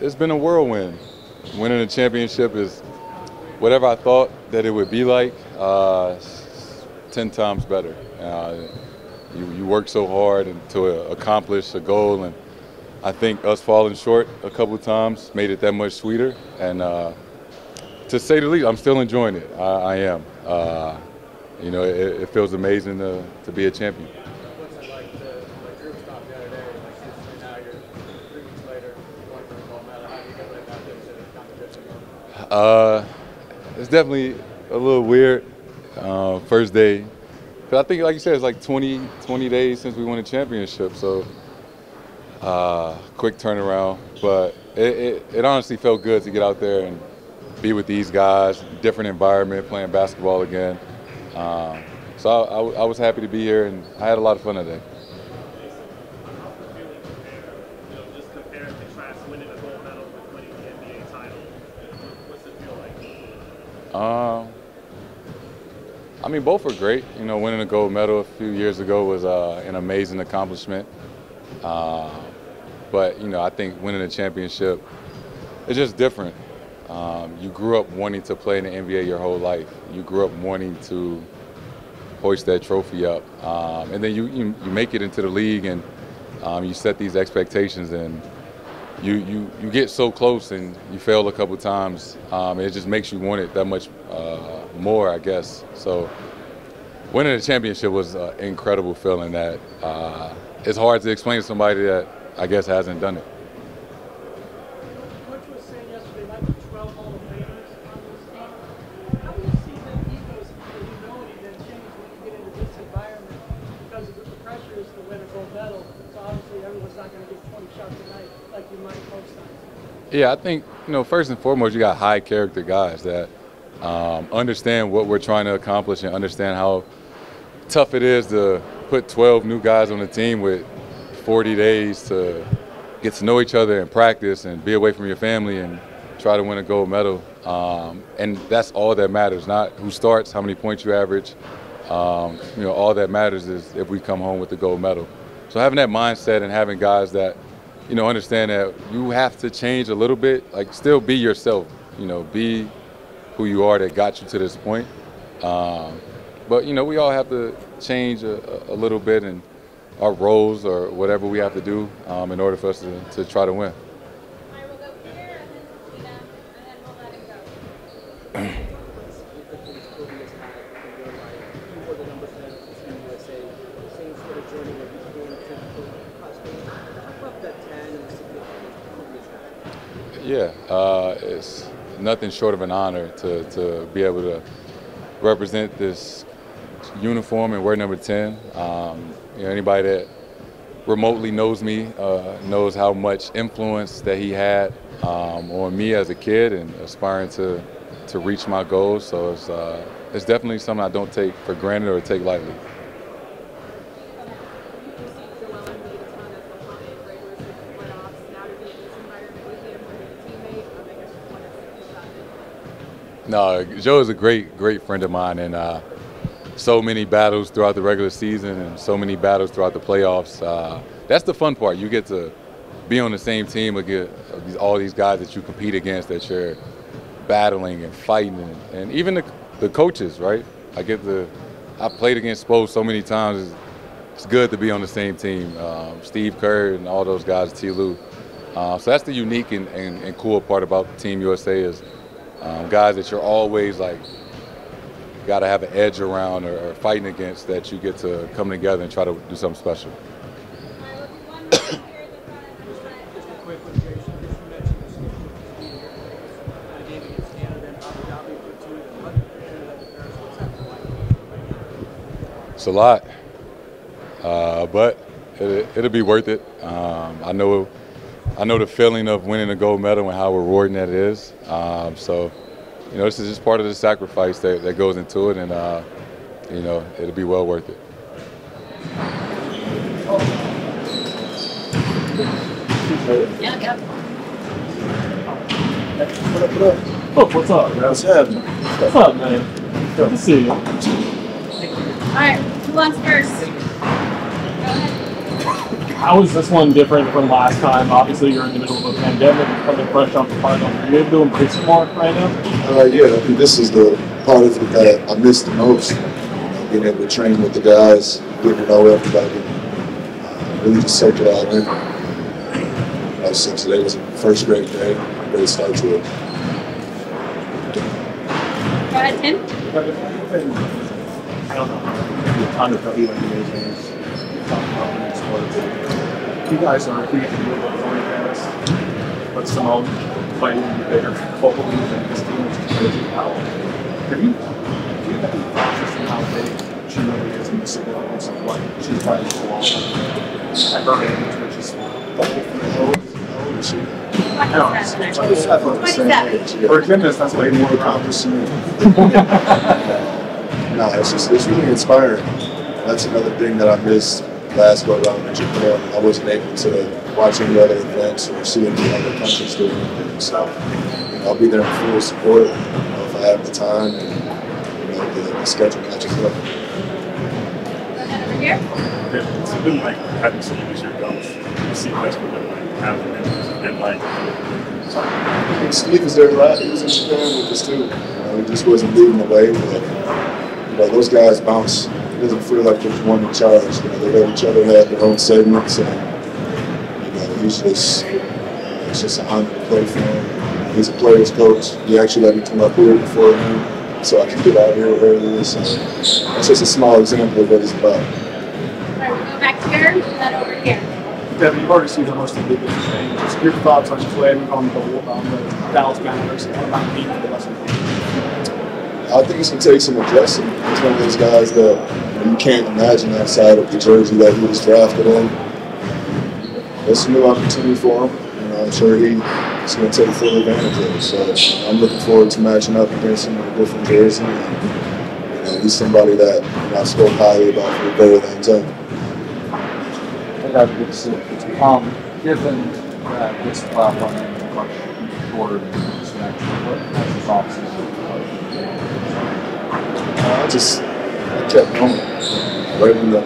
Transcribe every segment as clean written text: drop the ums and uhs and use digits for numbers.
It's been a whirlwind. Winning a championship is whatever I thought that it would be like, 10 times better. You work so hard to accomplish a goal, and I think us falling short a couple times made it that much sweeter. And to say the least, I'm still enjoying it. I am. You know, it feels amazing to be a champion. What's it like to group stop the other day, and now you're 3 weeks later going for the gold medal? How do you get like that into the competition? It's definitely a little weird. First day, but I think, like you said, it's like 20 days since we won a championship, so quick turnaround. But it honestly felt good to get out there and be with these guys, different environment, playing basketball again. So I was happy to be here, and I had a lot of fun today. Just compare and contrast winning a gold medal with winning the NBA title. What's it feel like? I mean, both are great. You know, winning a gold medal a few years ago was an amazing accomplishment. But, you know, I think winning a championship is just different. You grew up wanting to play in the NBA your whole life. You grew up wanting to hoist that trophy up. And then you make it into the league, and you set these expectations, and you get so close and you fail a couple times. It just makes you want it that much more, I guess. So winning a championship was an incredible feeling that it's hard to explain to somebody that, I guess, hasn't done it. Coach was saying yesterday, like the 12 Hall of Famers on this team. How do you see the ethos and the humility that change when you get into this environment? Because the pressure is to win a gold medal, so obviously everyone's not going to get 20 shots a night like you might most times. Yeah, I think, you know, first and foremost, you got high character guys that understand what we're trying to accomplish and understand how tough it is to put 12 new guys on the team with 40 days to get to know each other and practice and be away from your family and try to win a gold medal. And that's all that matters, not who starts, how many points you average. You know, all that matters is if we come home with the gold medal. So having that mindset and having guys that, you know, understand that you have to change a little bit, like still be yourself, you know, be who you are that got you to this point. But, you know, we all have to change a little bit in our roles or whatever we have to do in order for us to try to win. I will go here, and then we'll let it go. Yeah, it's nothing short of an honor to be able to represent this uniform and wear number 10. You know, anybody that remotely knows me knows how much influence that he had on me as a kid and aspiring to reach my goals. So it's definitely something I don't take for granted or take lightly. No, Joe is a great friend of mine, and so many battles throughout the regular season and so many battles throughout the playoffs. That's the fun part. You get to be on the same team against all these guys that you compete against, that you're battling and fighting, and even the coaches, right? I played against Spo so many times. It's good to be on the same team. Steve Kerr and all those guys, T. Lou. So that's the unique and cool part about Team USA is guys that you're always like got to have an edge around or fighting against that you get to come together and try to do something special. All right, we'll do one more here, then Just a quick one, Jason. Just you mentioned this game against Canada, then Abu Dhabi for 2, then what Canada to Paris. What's that like? It's a lot, but it'll be worth it. I know the feeling of winning a gold medal and how rewarding that is. So, you know, this is just part of the sacrifice that goes into it, and you know, it'll be well worth it. Yeah. Oh, what's up, man? What's happening? What's up, man? Good to see you. All right, who wants first? Go ahead. How is this one different from last time? Obviously, you're in the middle of a pandemic, coming fresh off the final. Are you able to do them pretty more right now? Yeah, I think this is the part of it that I missed the most. Being able to train with the guys, getting to know everybody, really just soak it all in. So today was the first great day, great start to it. Go ahead, Tim. I don't know. Maybe a ton of W games. You guys are if we get to do it with Tony Paris, but Simone playing the bigger football league than this team, which is crazy. Have you got any thoughts on how big she really is in the significance of what she's trying to go on at her age, which is for gymnasts, that's way more accomplished. No, it's really inspiring. That's another thing that I missed last go around in Japan. I wasn't able to watch any other events or see any other countries doing anything. So, you know, I'll be there in full support if I have the time and, you know, the schedule matches up. Go ahead over here. It's been like having some of these year goals. You see that's what they're like having it and like. I think Steve was there a lot. He was in Japan with us too. You know, he just wasn't leading the way, but you know, those guys bounce. It doesn't feel like there's one in charge. You know, they let each other have their own segments, and you know, he's just it's just an honor to play for him. He's a player's coach. He actually let me come up here before him, so I can get out here early. So that's just a small example of what he's about. All right, we'll go back here and then over here. Devin, you've already seen the most of the biggest thing. Just your thoughts on just landing on the Dallas Mavericks and about being the rest of the team. I think it's going to take some adjusting. He's one of those guys that you can't imagine outside of the jersey that he was drafted in. It's a new opportunity for him. You know, I'm sure he's going to take full advantage of it. So I'm looking forward to matching up against him in a different jersey. And, you know, he's somebody that I spoke highly about for a very long time. Given that this platform is much shorter than this connection, what has the thoughts? I kept going. Right when the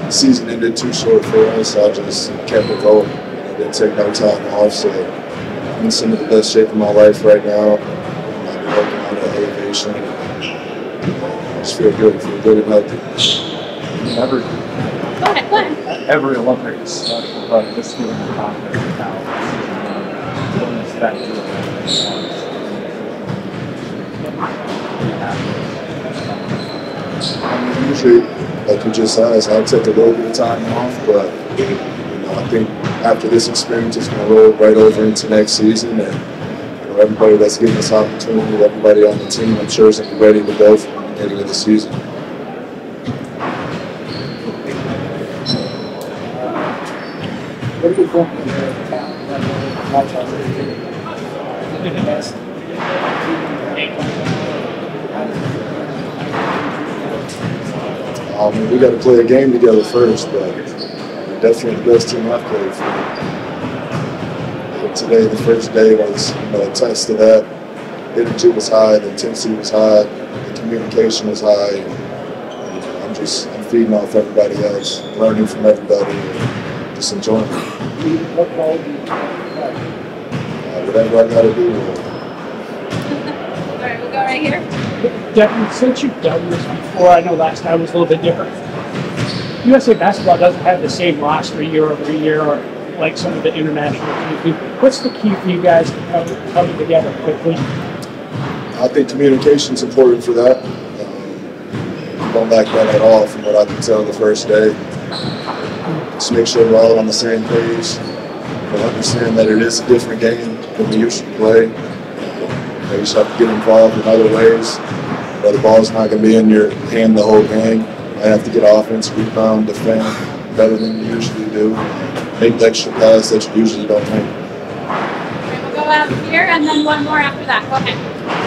season ended too short for us, I just kept it rolling. I didn't take no time off, so I'm in some of the best shape of my life right now. I've been working on the elevation. I just feel good and healthy. Go ahead. Every Olympics, special, but just giving the confidence of how what is that Usually, like you just asked, I'll take a little bit of time off, but you know, I think after this experience, it's going to roll right over into next season, and you know, everybody that's getting this opportunity, everybody on the team, I'm sure is going to be ready to go from the beginning of the season. What do you think of We got to play a game together first, but we're definitely the best team I've played for. But today, the first day, was a test of that. The energy was high, the intensity was high, the communication was high. And I'm feeding off everybody else, learning from everybody, and just enjoying it. Whatever I got to do. All right, we'll go right here. Devin, since you've done this before, I know last time was a little bit different. USA Basketball doesn't have the same roster year over year, or like some of the international teams do. What's the key for you guys to coming together quickly? I think communication is important for that. don't lack that at all from what I can tell the first day. Just make sure we're all on the same page. But understand that it is a different game than we used to play. You just have to get involved in other ways. The ball's not going to be in your hand the whole game. I have to get offense, rebound, defend better than you usually do. Make the extra pass that you usually don't make. We'll go out here and then one more after that. Go ahead.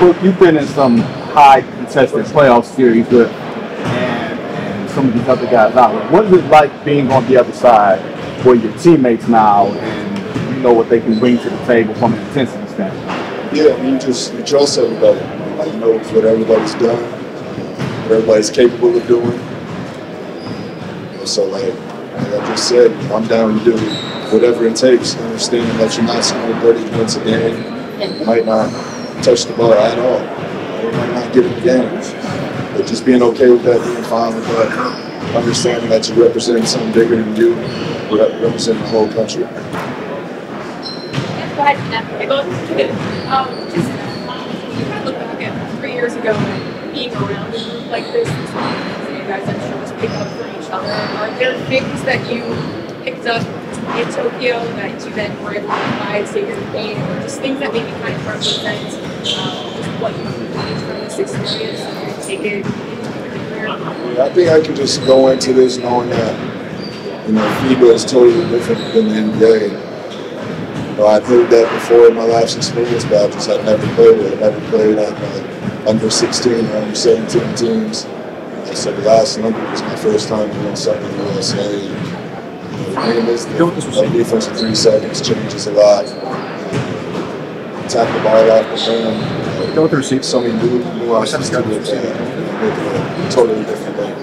Well, you've been in some high contested playoff series with and some of these other guys out. What is it like being on the other side where your teammates now and you know what they can bring to the table from an intensity standpoint? Yeah, you trust everybody. You know what everybody's done, what everybody's capable of doing. So like I just said, I'm down to do whatever it takes. Understanding that you're not scoring 30 points a game. You might not touch the ball at all. You might not get in the games. But just being okay with that, being fine with that, understanding that you represent something bigger than you, represent the whole country. Go ahead. You kind of look back at 3 years ago and being around a group like this, you guys I'm sure just pick up for each other. Are there things that you picked up in Tokyo that you then were able to apply to your game, or just things that maybe kind of represent just what you've gained from this experience and take it into your career? Yeah, I think I can just go into this knowing that, FIBA is totally different than the NBA. I've heard that before in my last experience, but I just had never played it. I never played on under 16 or under 17 teams. So the last Olympics was my first time doing something in the USA. The game is the defense in 3 seconds changes a lot. Tap the ball off the rim. Don't receive so many nuances to it. Make it a totally different game.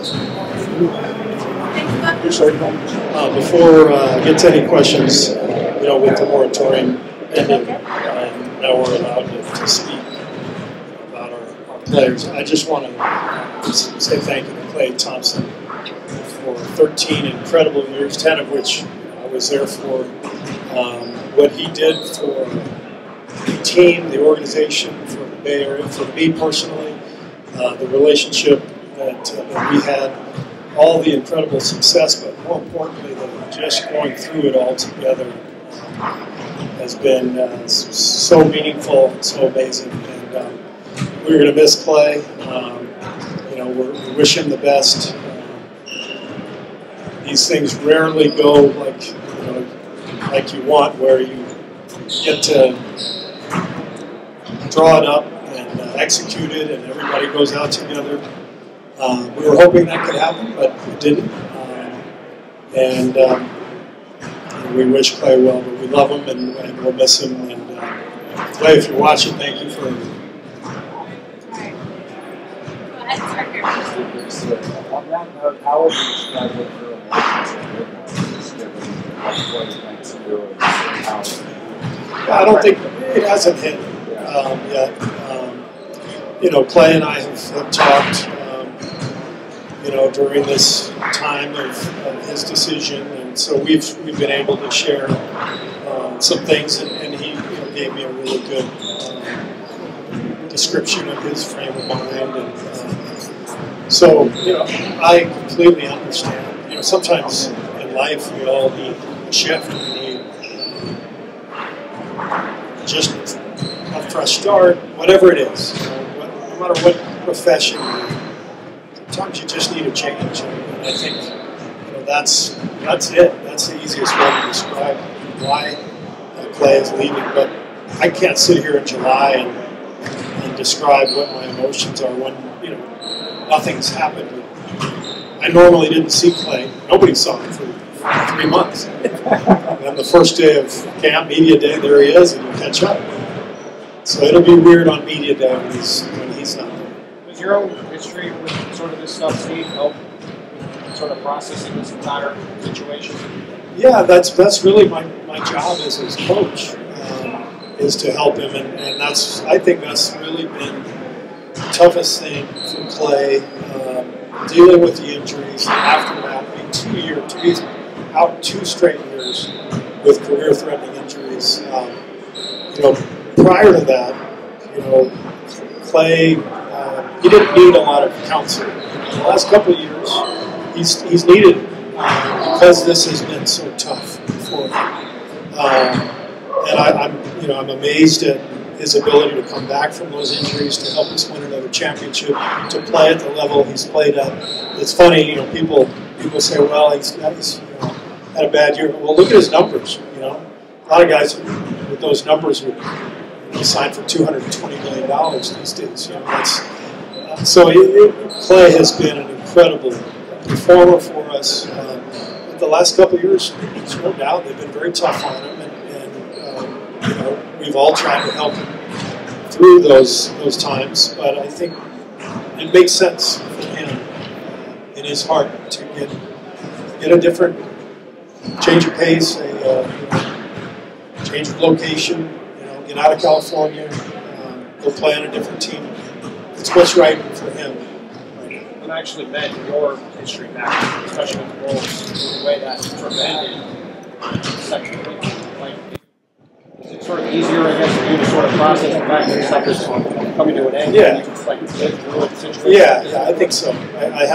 Before I get to any questions, with the moratorium ending, now we're allowed to speak about our players. I just want to say thank you to Klay Thompson for 13 incredible years, 10 of which I was there for. What he did for the team, the organization, for the Bay Area, for me personally, the relationship that we had, all the incredible success, but more importantly, just going through it all together has been so meaningful and so amazing. And we're going to miss Klay. We wish him the best. These things rarely go like you want, where you get to draw it up and execute it, and everybody goes out together. We were hoping that could happen, but it didn't. We wish Klay well, but we love him and we'll miss him. And Klay, if you're watching, thank you for. On that note, how would you describe what your relationship with I don't think it hasn't hit yet. Klay and I have talked, during this time of his decision, and so we've been able to share some things, and he gave me a really good description of his frame of mind, and so I completely understand. Sometimes in life we all need a shift. We need just a fresh start, whatever it is. No matter what profession you're in, sometimes you just need a change, and I think that's it. That's the easiest way to describe why Klay is leaving. But I can't sit here in July and describe what my emotions are when nothing's happened. I normally didn't see Klay. Nobody saw him for 3 months. And then the first day of camp, media day, there he is, and you catch up. So it'll be weird on media day when he's not there. Does your own history with sort of this stuff, Steve, help sort of processing this entire situation? Yeah, that's really my job as his coach, is to help him, and I think that's really been the toughest thing for Klay, dealing with the injuries, the aftermath, to be out 2 straight years with career-threatening injuries. Prior to that, Klay, he didn't need a lot of counseling. the last couple of years, he's needed because this has been so tough for him. And I'm amazed at his ability to come back from those injuries to help us win another championship, to play at the level he's played at. It's funny, people say, well, he's had a bad year. Well, look at his numbers. A lot of guys with those numbers would sign for $220 million these days. So Clay has been an incredible performer for us. The last couple of years, there's no doubt they've been very tough on him, and we've all tried to help him through those times. But I think it makes sense for him in his heart to get a different change of pace, a change of location. Get out of California, go play on a different team. It's what's right for him. And I actually met your history back, especially with the Bulls, the way that sort of ended. Like, is it sort of easier, I guess, for you to sort of process the fact that stuff is coming to an end? Yeah. And you just like live through the situation? Yeah, I think so. I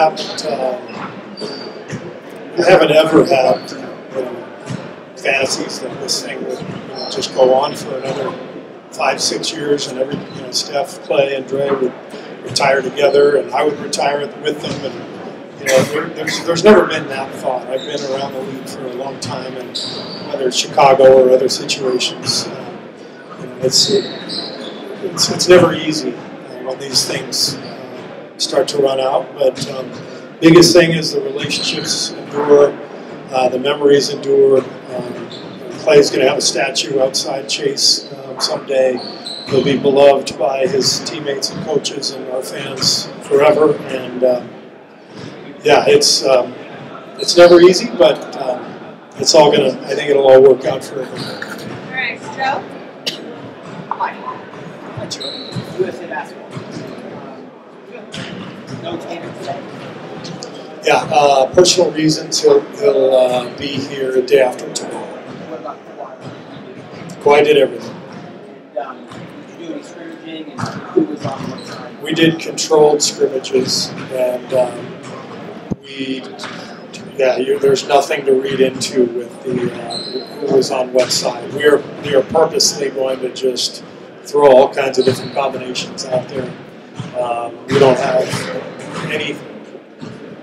haven't ever had fantasies that this thing would just go on for another 5-6 years, and Steph, Clay, and Dre would retire together, and I would retire with them, and there's never been that thought. I've been around the league for a long time, and whether it's Chicago or other situations, it's never easy when these things start to run out. But biggest thing is the relationships endure, the memories endure. Clay's going to have a statue outside Chase someday. He'll be beloved by his teammates and coaches and our fans forever. And it's never easy, but it's all gonna. I think it'll all work out for everyone. All right, Joe. Hi, Joe. USA basketball. No Tanner today. Yeah, personal reasons. He'll be here the day after tomorrow. What about Kawhi? Kawhi did everything. Did you do any scrimmaging, and who was on what side? We did controlled scrimmages, and there's nothing to read into with the who was on what side. We are purposely going to just throw all kinds of different combinations out there. We don't have any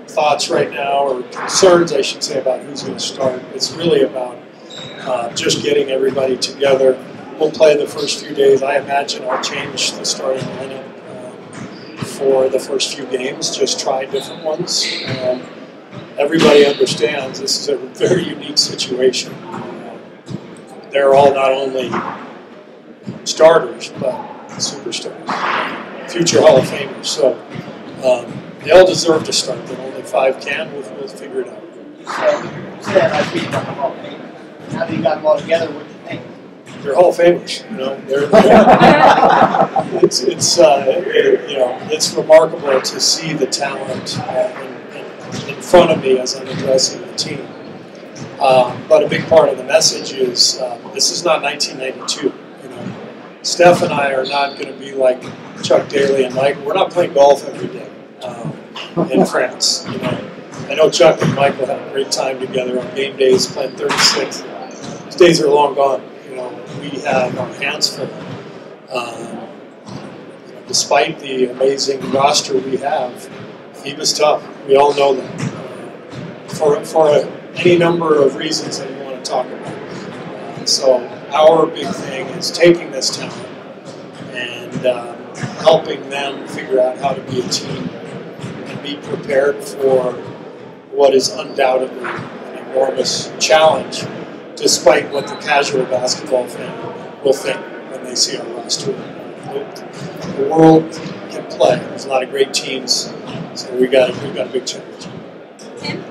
thoughts right now, or concerns, I should say, about who's going to start. It's really about just getting everybody together. We'll play the first few days. I imagine I'll change the starting lineup for the first few games, just try different ones. Everybody understands this is a very unique situation. They're all not only starters, but superstars, future Hall of Famers. So they all deserve to start, but only 5 can. We'll figure it out. You said I speak about the Hall of Fame. Now that you got them all together, what do you think? They're Hall of Famers, it's remarkable to see the talent in front of me as I'm addressing the team. But a big part of the message is this is not 1992. Steph and I are not going to be like Chuck Daly and Mike. We're not playing golf every day in France. I know Chuck and Michael had a great time together on game days, playing 36. Those days are long gone. We have our hands full. Despite the amazing roster we have, FIBA's tough. We all know that. For any number of reasons that we want to talk about. So our big thing is taking this talent and helping them figure out how to be a team and be prepared for what is undoubtedly an enormous challenge, despite what the casual basketball fan will think when they see our roster. The world can play. There's a lot of great teams, so we've got a big challenge. Tim?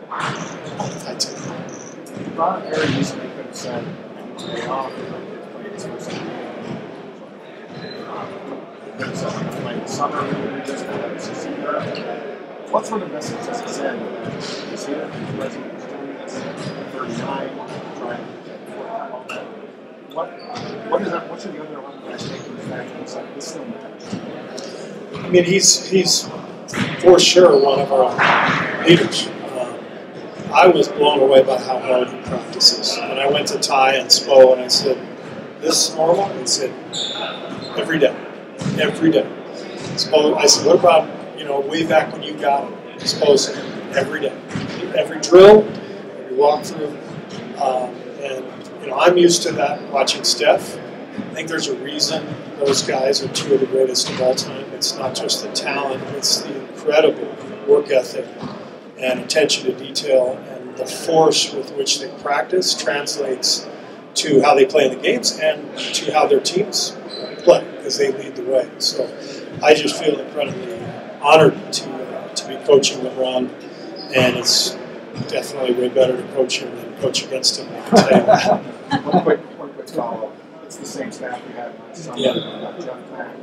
Hi, Tim. Ron very recently could have said, "Stay off." Like summer, just what sort of message does it send? You see that the president is doing this, 39, trying to all that. What is that? What should the other guys take from the fact that this still matters? I mean, he's for sure one of our leaders. I was blown away by how hard he practices. When I went to Ty and Spo and I said, "This is normal?" He said, "Every day, every day." Spo, I said, "What about way back when you got him?" Spo said, "Every day, every drill, every walkthrough." And I'm used to that watching Steph. I think there's a reason those guys are two of the greatest of all time. It's not just the talent; it's the incredible work ethic and attention to detail, and the force with which they practice translates to how they play in the games and to how their teams play, because they lead the way. So I just feel incredibly honored to be coaching LeBron, and it's definitely way better to coach him than coach against him, I can tell you that. One quick follow-up. It's the same staff we had last summer. Yeah. Jeff Mack,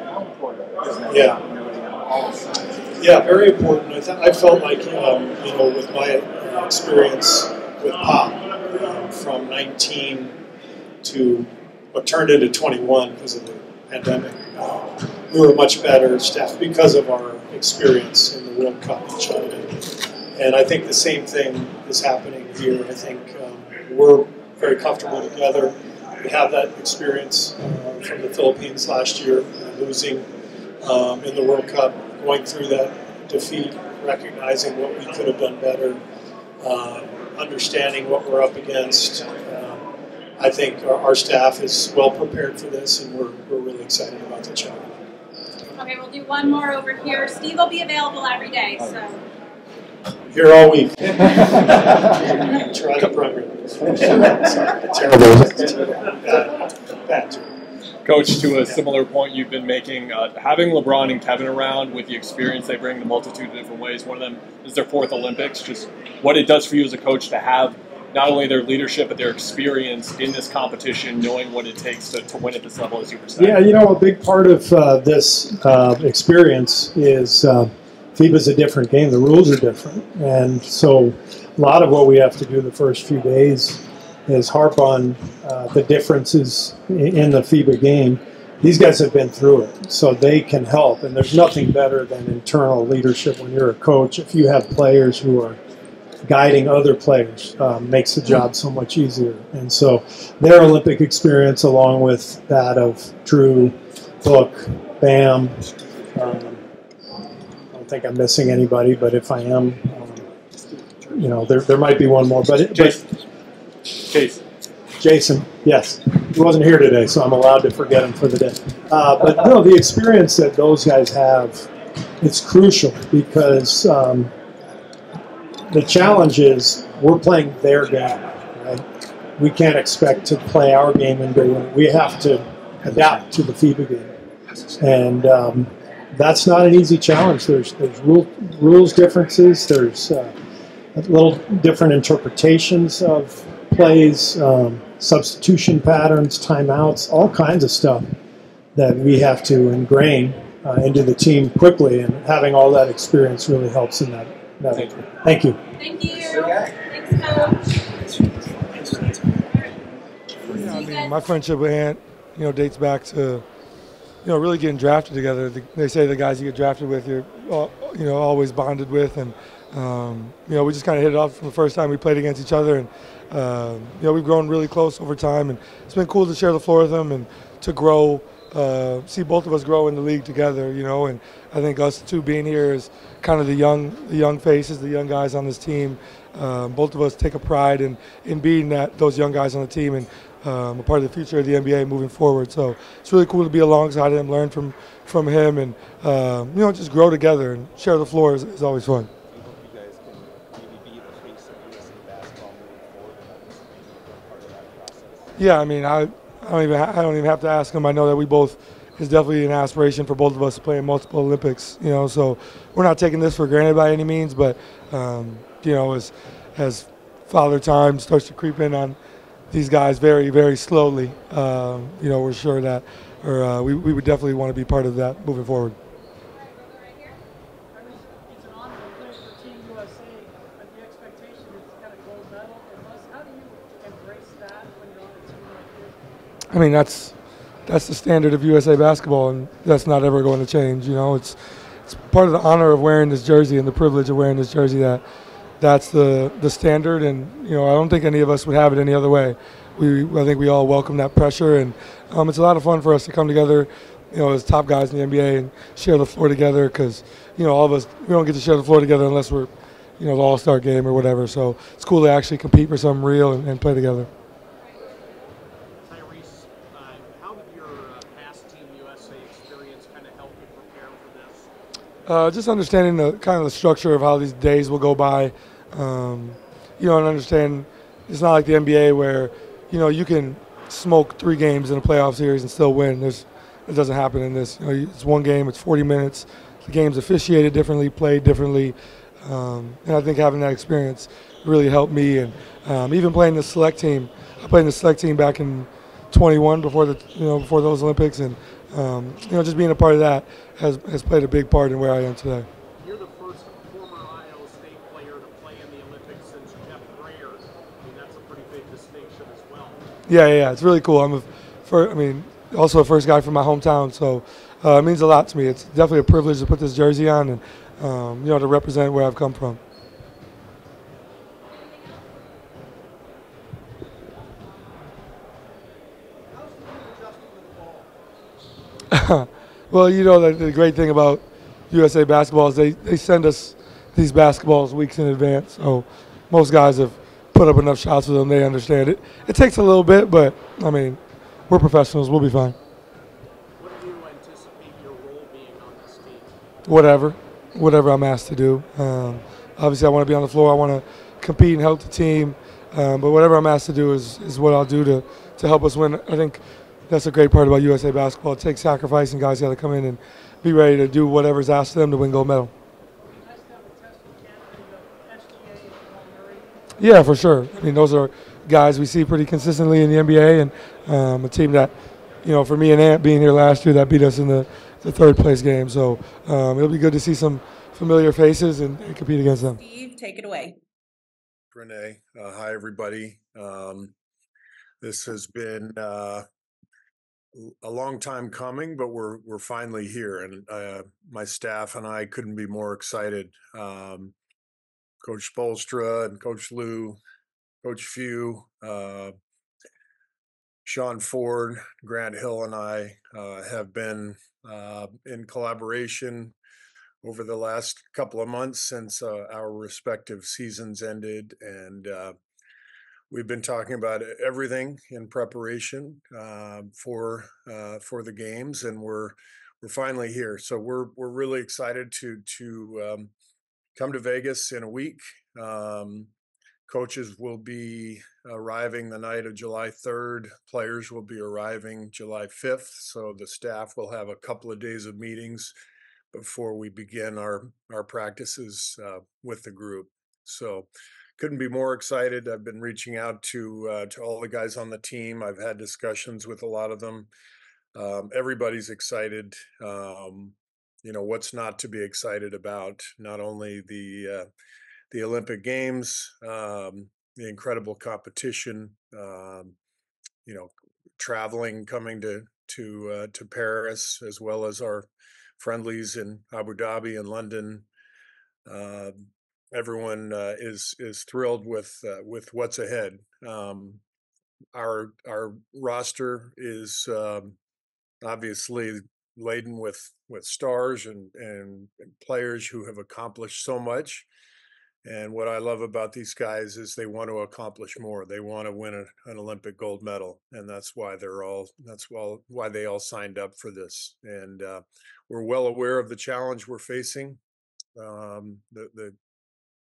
how important is that Yeah. continuity on all sides? Yeah, very important. I felt like, with my experience with Pop, from 19 to what turned into 21 because of the pandemic, we were much better staffed because of our experience in the World Cup in China. And I think the same thing is happening here. I think we're very comfortable together. We have that experience from the Philippines last year, losing in the World Cup, going through that defeat, recognizing what we could have done better, understanding what we're up against. I think our staff is well prepared for this, and we're really excited about the challenge. Okay, we'll do one more over here. Steve will be available every day, so. Here all week. Try the program. Terrible. Bad. Coach, to a similar point you've been making, having LeBron and Kevin around with the experience they bring in a multitude of different ways, one of them is their 4th Olympics, just what it does for you as a coach to have not only their leadership, but their experience in this competition, knowing what it takes to win at this level, as you were saying. Yeah, a big part of this experience is FIBA's a different game. The rules are different. And so a lot of what we have to do the first few days is harp on the differences in the FIBA game. These guys have been through it, so they can help. And there's nothing better than internal leadership when you're a coach. If you have players who are guiding other players, makes the job so much easier. And so their Olympic experience, along with that of Drew, Book, Bam, I don't think I'm missing anybody, but if I am, there might be one more. But Jason, yes. He wasn't here today, so I'm allowed to forget him for the day. But no, the experience that those guys have, it's crucial because the challenge is we're playing their game, right? We can't expect to play our game and go win. We have to adapt to the FIBA game. And that's not an easy challenge. There's rules differences. There's little different interpretations of plays, substitution patterns, timeouts, all kinds of stuff that we have to ingrain into the team quickly, and having all that experience really helps in that. Thank you. Thank you. Thanks, Coach. Yeah, my friendship with Ant, dates back to, really getting drafted together. They say the guys you get drafted with, you're, always bonded with, and we just kind of hit it off from the first time we played against each other, and we've grown really close over time, and it's been cool to share the floor with them and to grow, see both of us grow in the league together, and I think us two being here is kind of the young faces, the young guys on this team. Both of us take a pride in being those young guys on the team and a part of the future of the NBA moving forward. So it's really cool to be alongside him, learn from him, and just grow together and share the floor is always fun. Yeah, I mean, I don't even have to ask him. I know that we both is definitely an aspiration for both of us to play in multiple Olympics. So we're not taking this for granted by any means, but as Father Time starts to creep in on these guys very, very slowly, we're sure that, we would definitely want to be part of that moving forward. It's an honor to play for Team USA, but the expectation is kind of gold medal. How do you embrace that when you're on a team like this? I mean, that's that's the standard of USA basketball, and that's not ever going to change. It's part of the honor of wearing this jersey and the privilege of wearing this jersey that's the standard, and I don't think any of us would have it any other way. I think we all welcome that pressure, and it's a lot of fun for us to come together, as top guys in the NBA and share the floor together, because all of us, we don't get to share the floor together unless we're the All-Star game or whatever. So it's cool to actually compete for something real and play together. Tyrese, how did your past Team USA experience kind of help you prepare for this? Just understanding the kind of the structure of how these days will go by, and understand it's not like the NBA where you can smoke 3 games in a playoff series and still win. It doesn't happen in this. It's one game, it's 40 minutes. The game's officiated differently, played differently, and I think having that experience really helped me. And even playing the select team, I played in the select team back in 21 before before those Olympics, and just being a part of that has played a big part in where I am today. You're the first former Iowa State player to play in the Olympics since Jeff Grayer. I mean, that's a pretty big distinction as well. Yeah, it's really cool. Also a first guy from my hometown, so it means a lot to me. It's definitely a privilege to put this jersey on and to represent where I've come from. Well, the great thing about USA basketball is they send us these basketballs weeks in advance. So most guys have put up enough shots with them. They understand it. It takes a little bit, but, we're professionals. We'll be fine. What do you anticipate your role being on this team? Whatever I'm asked to do. Obviously, I want to be on the floor. I want to compete and help the team. But whatever I'm asked to do is what I'll do to help us win. I think that's a great part about USA basketball. It takes sacrifice, and guys got to come in and be ready to do whatever's asked of them to win gold medal. Yeah, for sure. Those are guys we see pretty consistently in the NBA, and a team that, for me and Ant being here last year, that beat us in the third place game. So it'll be good to see some familiar faces and compete against them. Steve, take it away. Renee, hi everybody. This has been a long time coming, but we're finally here, and my staff and I couldn't be more excited. Coach Spolstra and Coach Lou, Coach Few, Sean Ford, Grant Hill, and I have been in collaboration over the last couple of months since our respective seasons ended, and we've been talking about everything in preparation for the games, and we're finally here. So we're really excited to come to Vegas in a week. Coaches will be arriving the night of July 3rd. Players will be arriving July 5th. So the staff will have a couple of days of meetings before we begin our practices with the group. So couldn't be more excited. I've been reaching out to all the guys on the team. I've had discussions with a lot of them. Everybody's excited. What's not to be excited about? Not only the Olympic Games, the incredible competition, traveling, coming to Paris, as well as our friendlies in Abu Dhabi and London. Everyone is thrilled with what's ahead. Our roster is obviously laden with stars and players who have accomplished so much. And what I love about these guys is they want to accomplish more. They want to win an Olympic gold medal, and that's why why they all signed up for this. And we're well aware of the challenge we're facing. The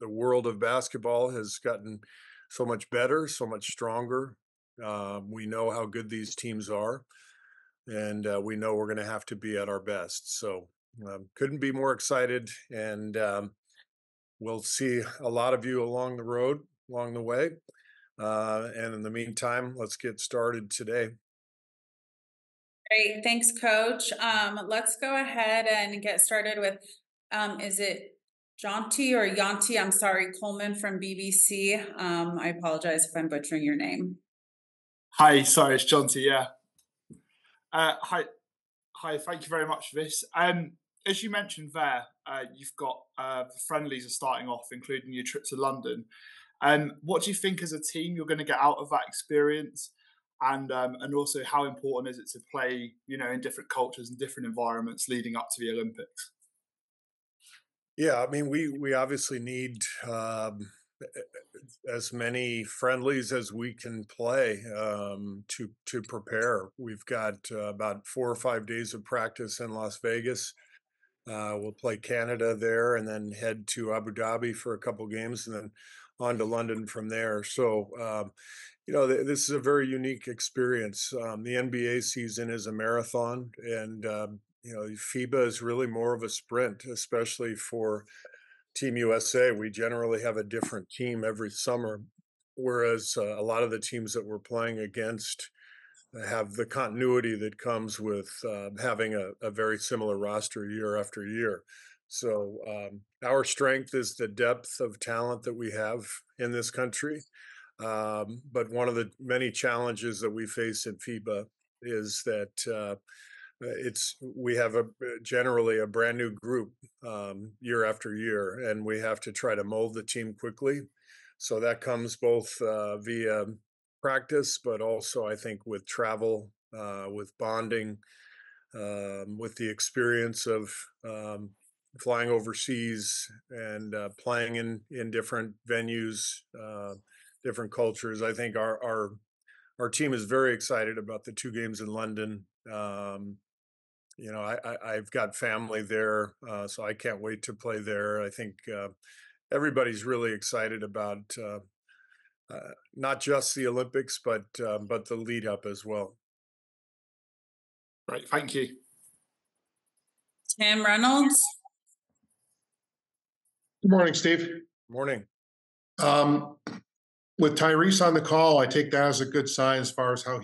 world of basketball has gotten so much better, so much stronger. We know how good these teams are, and we know we're going to have to be at our best. So couldn't be more excited, and we'll see a lot of you along the way. And in the meantime, let's get started today. Great. Thanks, Coach. Let's go ahead and get started with, is it Jonty or Yanti? I'm sorry, Coleman from BBC. I apologize if I'm butchering your name. Hi, sorry, it's Jonty, yeah. Hi. Thank you very much for this. As you mentioned there, you've got the friendlies are starting off, including your trip to London. What do you think as a team you're going to get out of that experience? And also, how important is it to play, in different cultures and different environments leading up to the Olympics? Yeah, I mean, we obviously need as many friendlies as we can play to prepare. We've got about 4 or 5 days of practice in Las Vegas. We'll play Canada there, and then head to Abu Dhabi for a couple games, and then on to London from there. So, this is a very unique experience. The NBA season is a marathon, and FIBA is really more of a sprint, especially for Team USA. We generally have a different team every summer, whereas a lot of the teams that we're playing against have the continuity that comes with having a very similar roster year after year. So our strength is the depth of talent that we have in this country. But one of the many challenges that we face in FIBA is that we have generally a brand new group year after year, and we have to try to mold the team quickly. So that comes both via practice, but also I think with travel, with bonding, with the experience of flying overseas and playing in different venues, different cultures. I think our team is very excited about the 2 games in London. I've got family there, so I can't wait to play there. I think everybody's really excited about not just the Olympics, but the lead up as well. Great, thank you. Tim Reynolds. Good morning, Steve. Morning. With Tyrese on the call, I take that as a good sign as far as how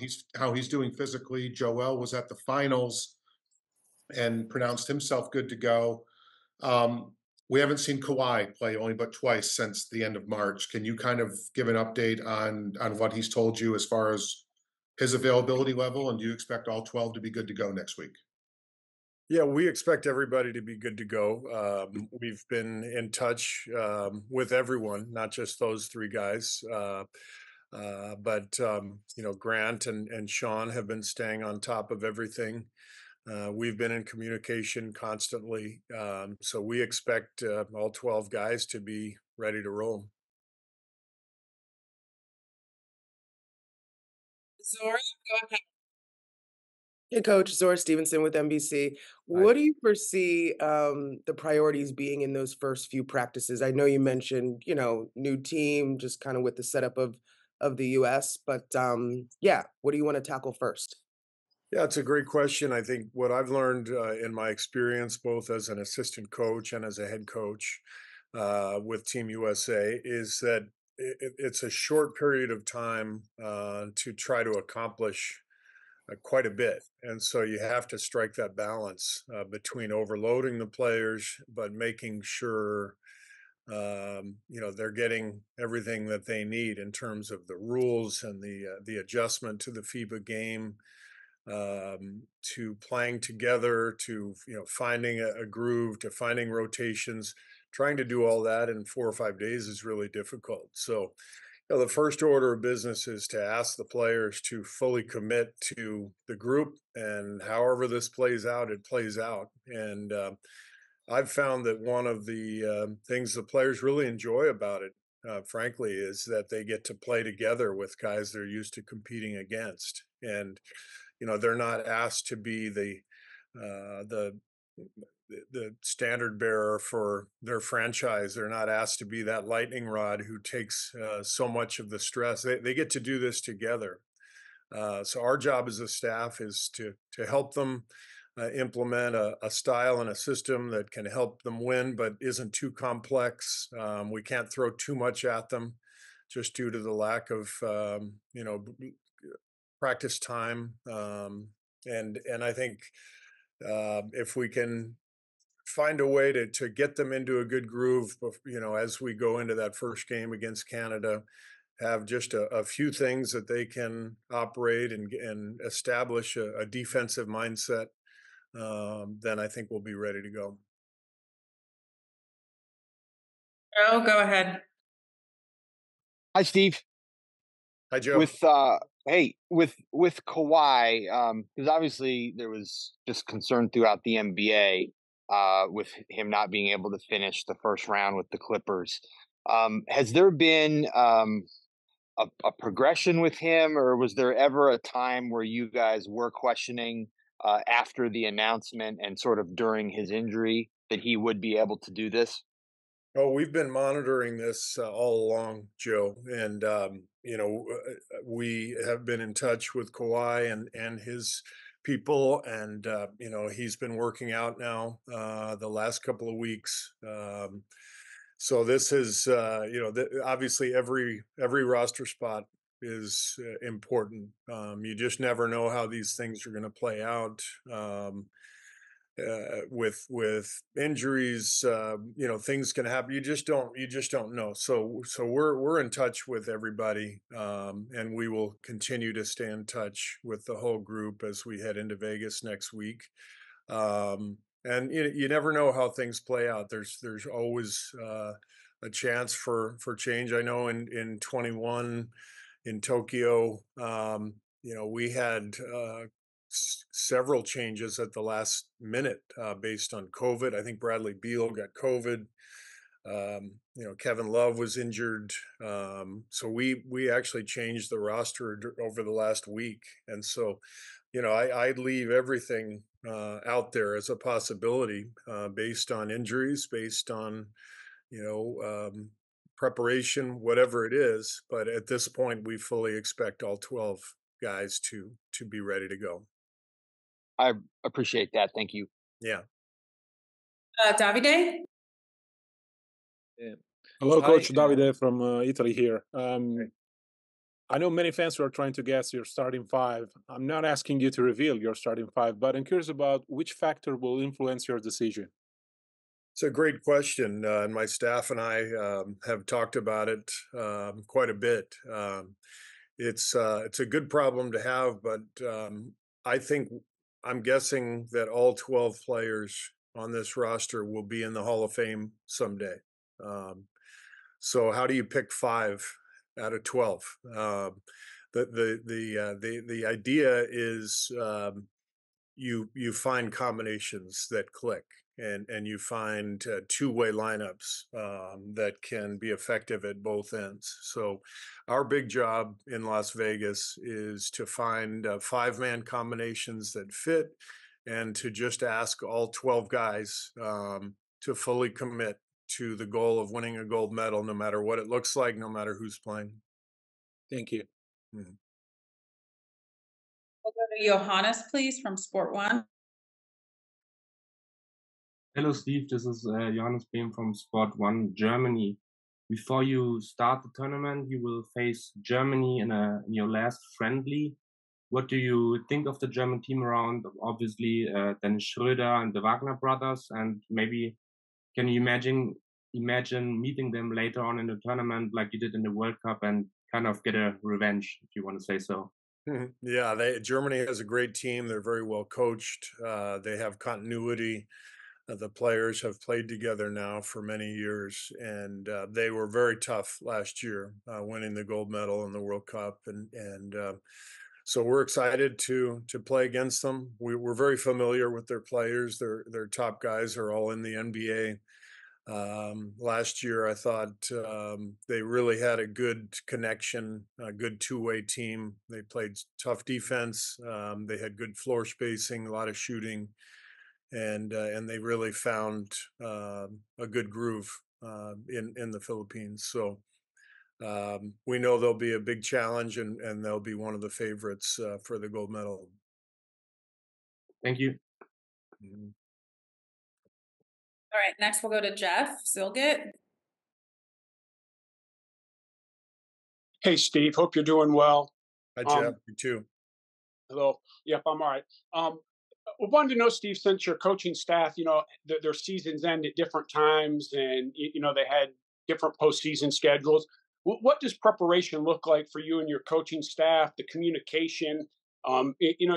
he's doing physically. Joel was at the finals and pronounced himself good to go. We haven't seen Kawhi play only but twice since the end of March. Can you kind of give an update on what he's told you as far as his availability level, and do you expect all 12 to be good to go next week? Yeah, we expect everybody to be good to go. We've been in touch with everyone, not just those 3 guys. But Grant and Sean have been staying on top of everything. We've been in communication constantly. So we expect all 12 guys to be ready to roll. Zora, go ahead. Hey, Coach. Zora Stevenson with NBC. What do you foresee the priorities being in those first few practices? I know you mentioned, new team, just kind of with the setup of the U.S., but what do you want to tackle first? Yeah, it's a great question. I think what I've learned in my experience, both as an assistant coach and as a head coach with Team USA, is that it's a short period of time to try to accomplish quite a bit. And so you have to strike that balance between overloading the players, but making sure they're getting everything that they need in terms of the rules and the adjustment to the FIBA game, to playing together, to finding a groove, to finding rotations. Trying to do all that in 4 or 5 days is really difficult. So the first order of business is to ask the players to fully commit to the group, and however this plays out, it plays out. And I've found that one of the things the players really enjoy about it, frankly, is that they get to play together with guys they're used to competing against. And they're not asked to be the standard bearer for their franchise. They're not asked to be that lightning rod who takes so much of the stress. They get to do this together. So our job as a staff is to help them implement a style and a system that can help them win, but isn't too complex. We can't throw too much at them just due to the lack of practice time. And I think if we can find a way to get them into a good groove, as we go into that first game against Canada, have just a few things that they can operate and establish a defensive mindset, then I think we'll be ready to go. Oh, go ahead. Hi, Steve. Hi, Joe. With with Kawhi, because obviously there was just concern throughout the NBA with him not being able to finish the first round with the Clippers. Has there been a progression with him, or was there ever a time where you guys were questioning after the announcement and sort of during his injury that he would be able to do this? Oh, we've been monitoring this all along, Joe, and we have been in touch with Kawhi and his people, and he's been working out now the last couple of weeks. So this is obviously every roster spot is important. You just never know how these things are going to play out. With injuries, things can happen. You just don't know. So we're in touch with everybody, and we will continue to stay in touch with the whole group as we head into Vegas next week. And you never know how things play out. There's always a chance for change. I know in 21 in Tokyo, we had several changes at the last minute based on COVID. I think Bradley Beal got COVID. Kevin Love was injured. So we actually changed the roster over the last week. And so, I'd leave everything out there as a possibility based on injuries, based on, preparation, whatever it is. But at this point, we fully expect all 12 guys to be ready to go. I appreciate that. Thank you. Yeah. Davide? Hello, Hi. Coach Davide from Italy here. I know many fans are trying to guess your starting five. I'm not asking you to reveal your starting five, but I'm curious about which factor will influence your decision. It's a great question, and my staff and I have talked about it quite a bit. It's a good problem to have, but I'm guessing that all 12 players on this roster will be in the Hall of Fame someday. So how do you pick 5 out of 12? The idea is you find combinations that click, and you find two-way lineups that can be effective at both ends. So our big job in Las Vegas is to find 5-man combinations that fit, and to just ask all 12 guys to fully commit to the goal of winning a gold medal, no matter what it looks like, no matter who's playing. Thank you. Mm-hmm. We'll go to Johannes, please, from Sport One. Hello, Steve. This is Johannes Behm from Sport One Germany. Before you start the tournament, you will face Germany in your last friendly. What do you think of the German team around? Obviously, Dennis Schröder and the Wagner brothers, and maybe can you imagine meeting them later on in the tournament like you did in the World Cup and kind of get a revenge, if you want to say so? Yeah, Germany has a great team. They're very well coached. They have continuity. The players have played together now for many years, and they were very tough last year, winning the gold medal in the World Cup, and so we're excited to play against them. We're very familiar with their players. Their top guys are all in the NBA. Last year, I thought they really had a good connection, a good two-way team. They played tough defense. They had good floor spacing, a lot of shooting, and they really found a good groove in the Philippines. So we know they'll be a big challenge, and they'll be one of the favorites for the gold medal. Thank you. Mm-hmm. All right, next we'll go to Jeff Zilgit. Hey, Steve. Hope you're doing well. Hi, Jeff. You too. Hello. Yep, I'm all right. We wanted to know, Steve, since your coaching staff, their seasons end at different times, and they had different postseason schedules. what does preparation look like for you and your coaching staff? The communication,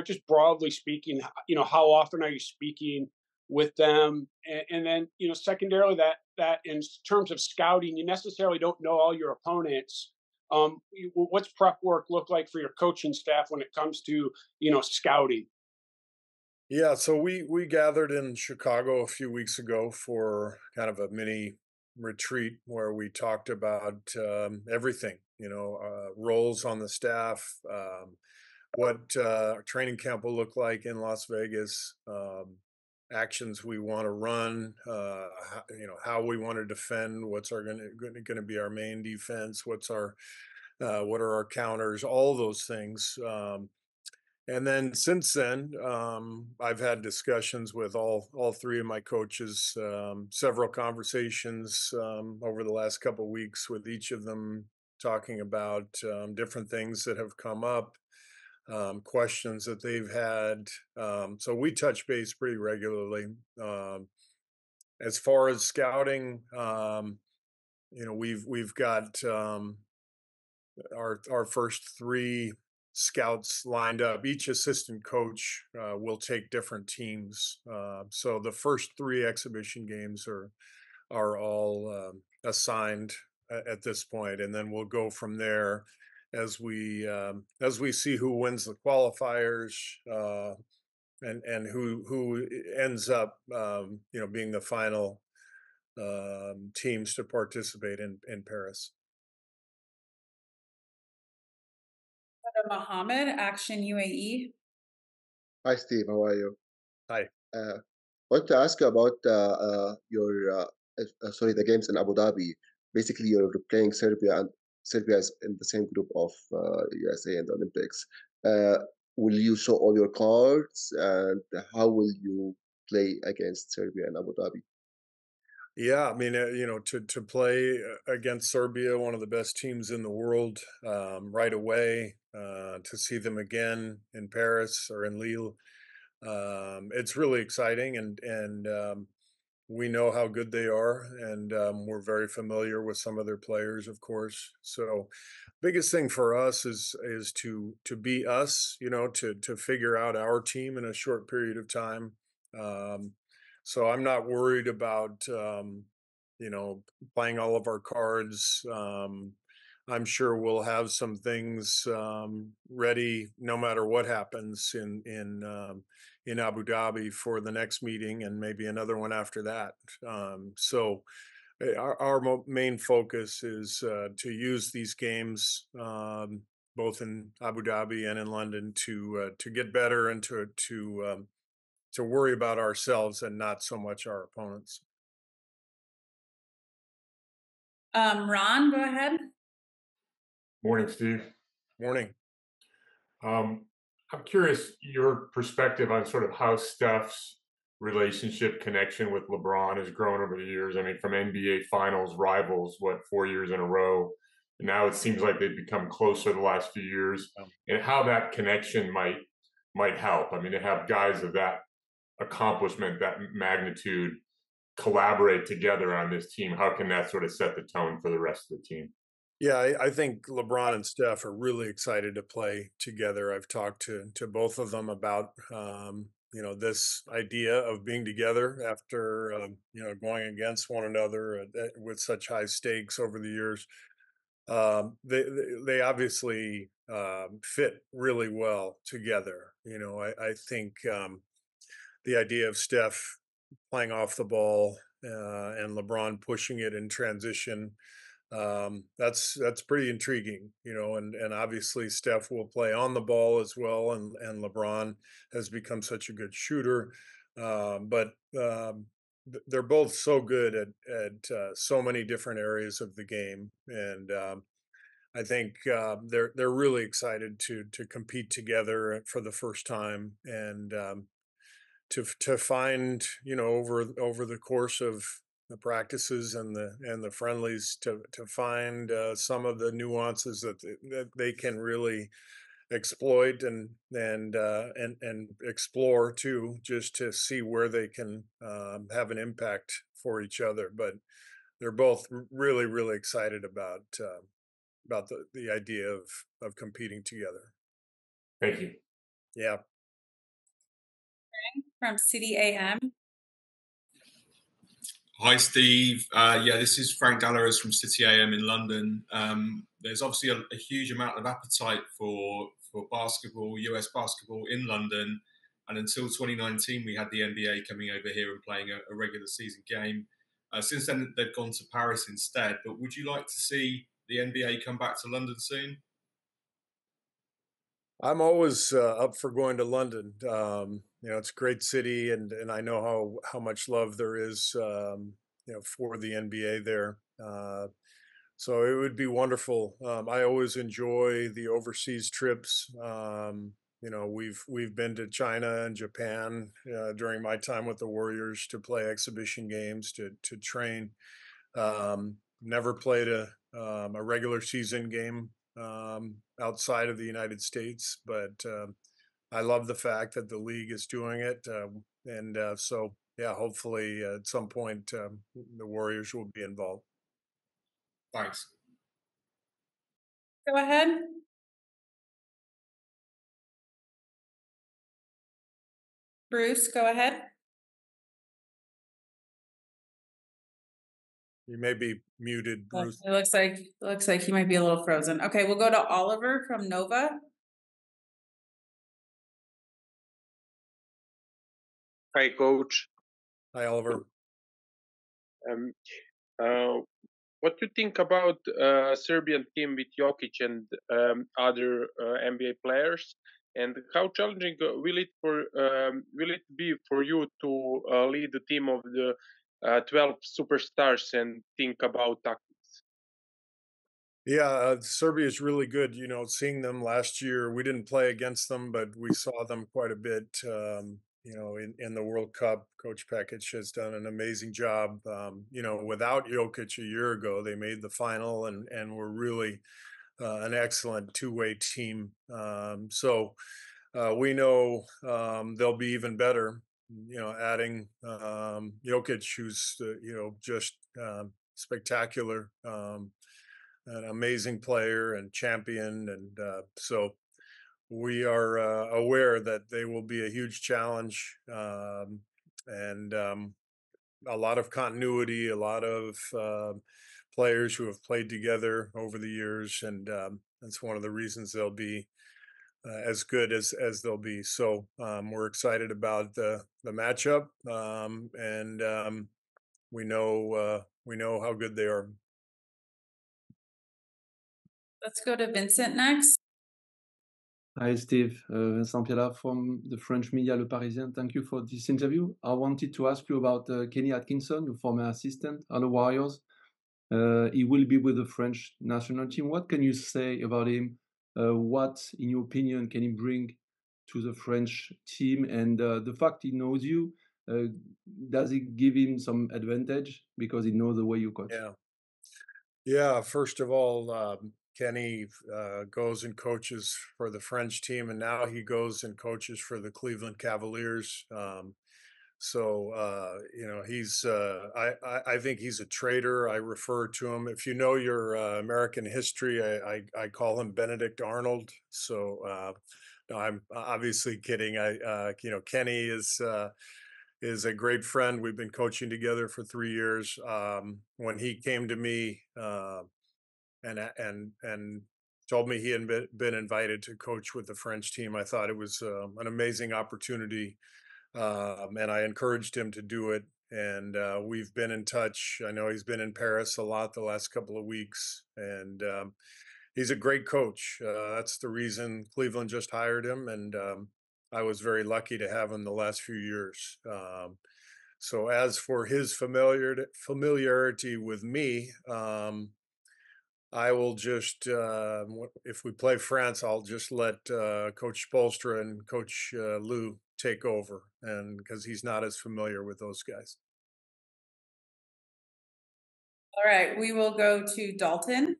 just broadly speaking, how often are you speaking with them? And then, secondarily, that in terms of scouting, you necessarily don't know all your opponents. What's prep work look like for your coaching staff when it comes to, scouting? Yeah, so we gathered in Chicago a few weeks ago for kind of a mini retreat where we talked about everything, roles on the staff, what training camp will look like in Las Vegas, actions we want to run, how we want to defend, what's our going to be our main defense, what are our counters, all those things. And then since then, I've had discussions with all three of my coaches, several conversations over the last couple of weeks with each of them talking about different things that have come up, questions that they've had. So we touch base pretty regularly. As far as scouting, we've got our first three scouts lined up. Each assistant coach will take different teams. So the first three exhibition games are all assigned at this point, and then we'll go from there as we see who wins the qualifiers, and who ends up being the final teams to participate in Paris. Mohammed, Action UAE. Hi, Steve. How are you? Hi. I want to ask you about the games in Abu Dhabi. Basically, you're playing Serbia, and Serbia is in the same group of USA in the Olympics. Will you show all your cards, and how will you play against Serbia in Abu Dhabi? Yeah, I mean, to play against Serbia, one of the best teams in the world, right away, to see them again in Paris or in Lille, it's really exciting, and we know how good they are, and we're very familiar with some of their players, of course. So, biggest thing for us is to be us, to figure out our team in a short period of time. So I'm not worried about playing all of our cards. I'm sure we'll have some things ready no matter what happens in Abu Dhabi for the next meeting, and maybe another one after that. So our main focus is to use these games, both in Abu Dhabi and in London, to get better and to worry about ourselves and not so much our opponents. Ron, go ahead. Morning, Steve. Morning. I'm curious your perspective on sort of how Steph's relationship connection with LeBron has grown over the years. I mean, from NBA Finals rivals, 4 years in a row, and now it seems like they've become closer the last few years, and how that connection might help. I mean, to have guys of that accomplishment, that magnitude, collaborate together on this team, how can that sort of set the tone for the rest of the team? Yeah, I think LeBron and Steph are really excited to play together. I've talked to both of them about this idea of being together after going against one another with such high stakes over the years. They obviously fit really well together. I think the idea of Steph playing off the ball and LeBron pushing it in transition, that's pretty intriguing, and obviously Steph will play on the ball as well, and LeBron has become such a good shooter, but they're both so good at so many different areas of the game, and I think they're really excited to compete together for the first time, and to find over the course of the practices and the friendlies to find some of the nuances that they can really exploit and explore too, just to see where they can have an impact for each other. But they're both really excited about about the idea of competing together. Thank you. Yeah. From City AM. Hi, Steve. Yeah, this is Frank Dallaros from City AM in London. There's obviously a huge amount of appetite for basketball, US basketball in London. And until 2019, we had the NBA coming over here and playing a regular season game. Since then, they've gone to Paris instead. But would you like to see the NBA come back to London soon? I'm always up for going to London. It's a great city, and I know how much love there is, for the NBA there. So it would be wonderful. I always enjoy the overseas trips. We've been to China and Japan during my time with the Warriors to play exhibition games to train. Never played a regular season game outside of the United States, but I love the fact that the league is doing it, so yeah, hopefully at some point the Warriors will be involved. Thanks. Go ahead. Bruce, go ahead. You may be muted, Bruce. It looks like he might be a little frozen. Okay, we'll go to Oliver from Nova. Hi, Coach. Hi, Oliver. What do you think about Serbian team with Jokic and other NBA players? And how challenging will it be for you to lead the team of the 12 superstars and think about tactics? Yeah, Serbia is really good. Seeing them last year, we didn't play against them, but we saw them quite a bit. In the World Cup, Coach Pekic has done an amazing job. Without Jokic a year ago, they made the final and were really an excellent two-way team. So we know they'll be even better. Adding Jokic, who's just spectacular. An amazing player and champion, and so we are aware that they will be a huge challenge, and a lot of continuity, a lot of players who have played together over the years, and that's one of the reasons they'll be as good as they'll be. So we're excited about the matchup, and we know how good they are. Let's go to Vincent next. Hi, Steve. Vincent Piala from the French media Le Parisien. Thank you for this interview. I wanted to ask you about Kenny Atkinson, your former assistant on the Warriors. He will be with the French national team. What can you say about him? What, in your opinion, can he bring to the French team? And the fact he knows you, does it give him some advantage because he knows the way you coach? Yeah. First of all, Kenny goes and coaches for the French team, and now he goes and coaches for the Cleveland Cavaliers. He's I think he's a traitor. I refer to him, if you know your American history, I call him Benedict Arnold. So no, I'm obviously kidding. Kenny is a great friend. We've been coaching together for 3 years. When he came to me and told me he had been invited to coach with the French team, I thought it was an amazing opportunity, and I encouraged him to do it. And we've been in touch. I know he's been in Paris a lot the last couple of weeks, and he's a great coach. That's the reason Cleveland just hired him, and I was very lucky to have him the last few years. So as for his familiarity with me, I will just, if we play France, I'll just let Coach Spoelstra and Coach Lou take over, and because he's not as familiar with those guys. All right, we will go to Dalton.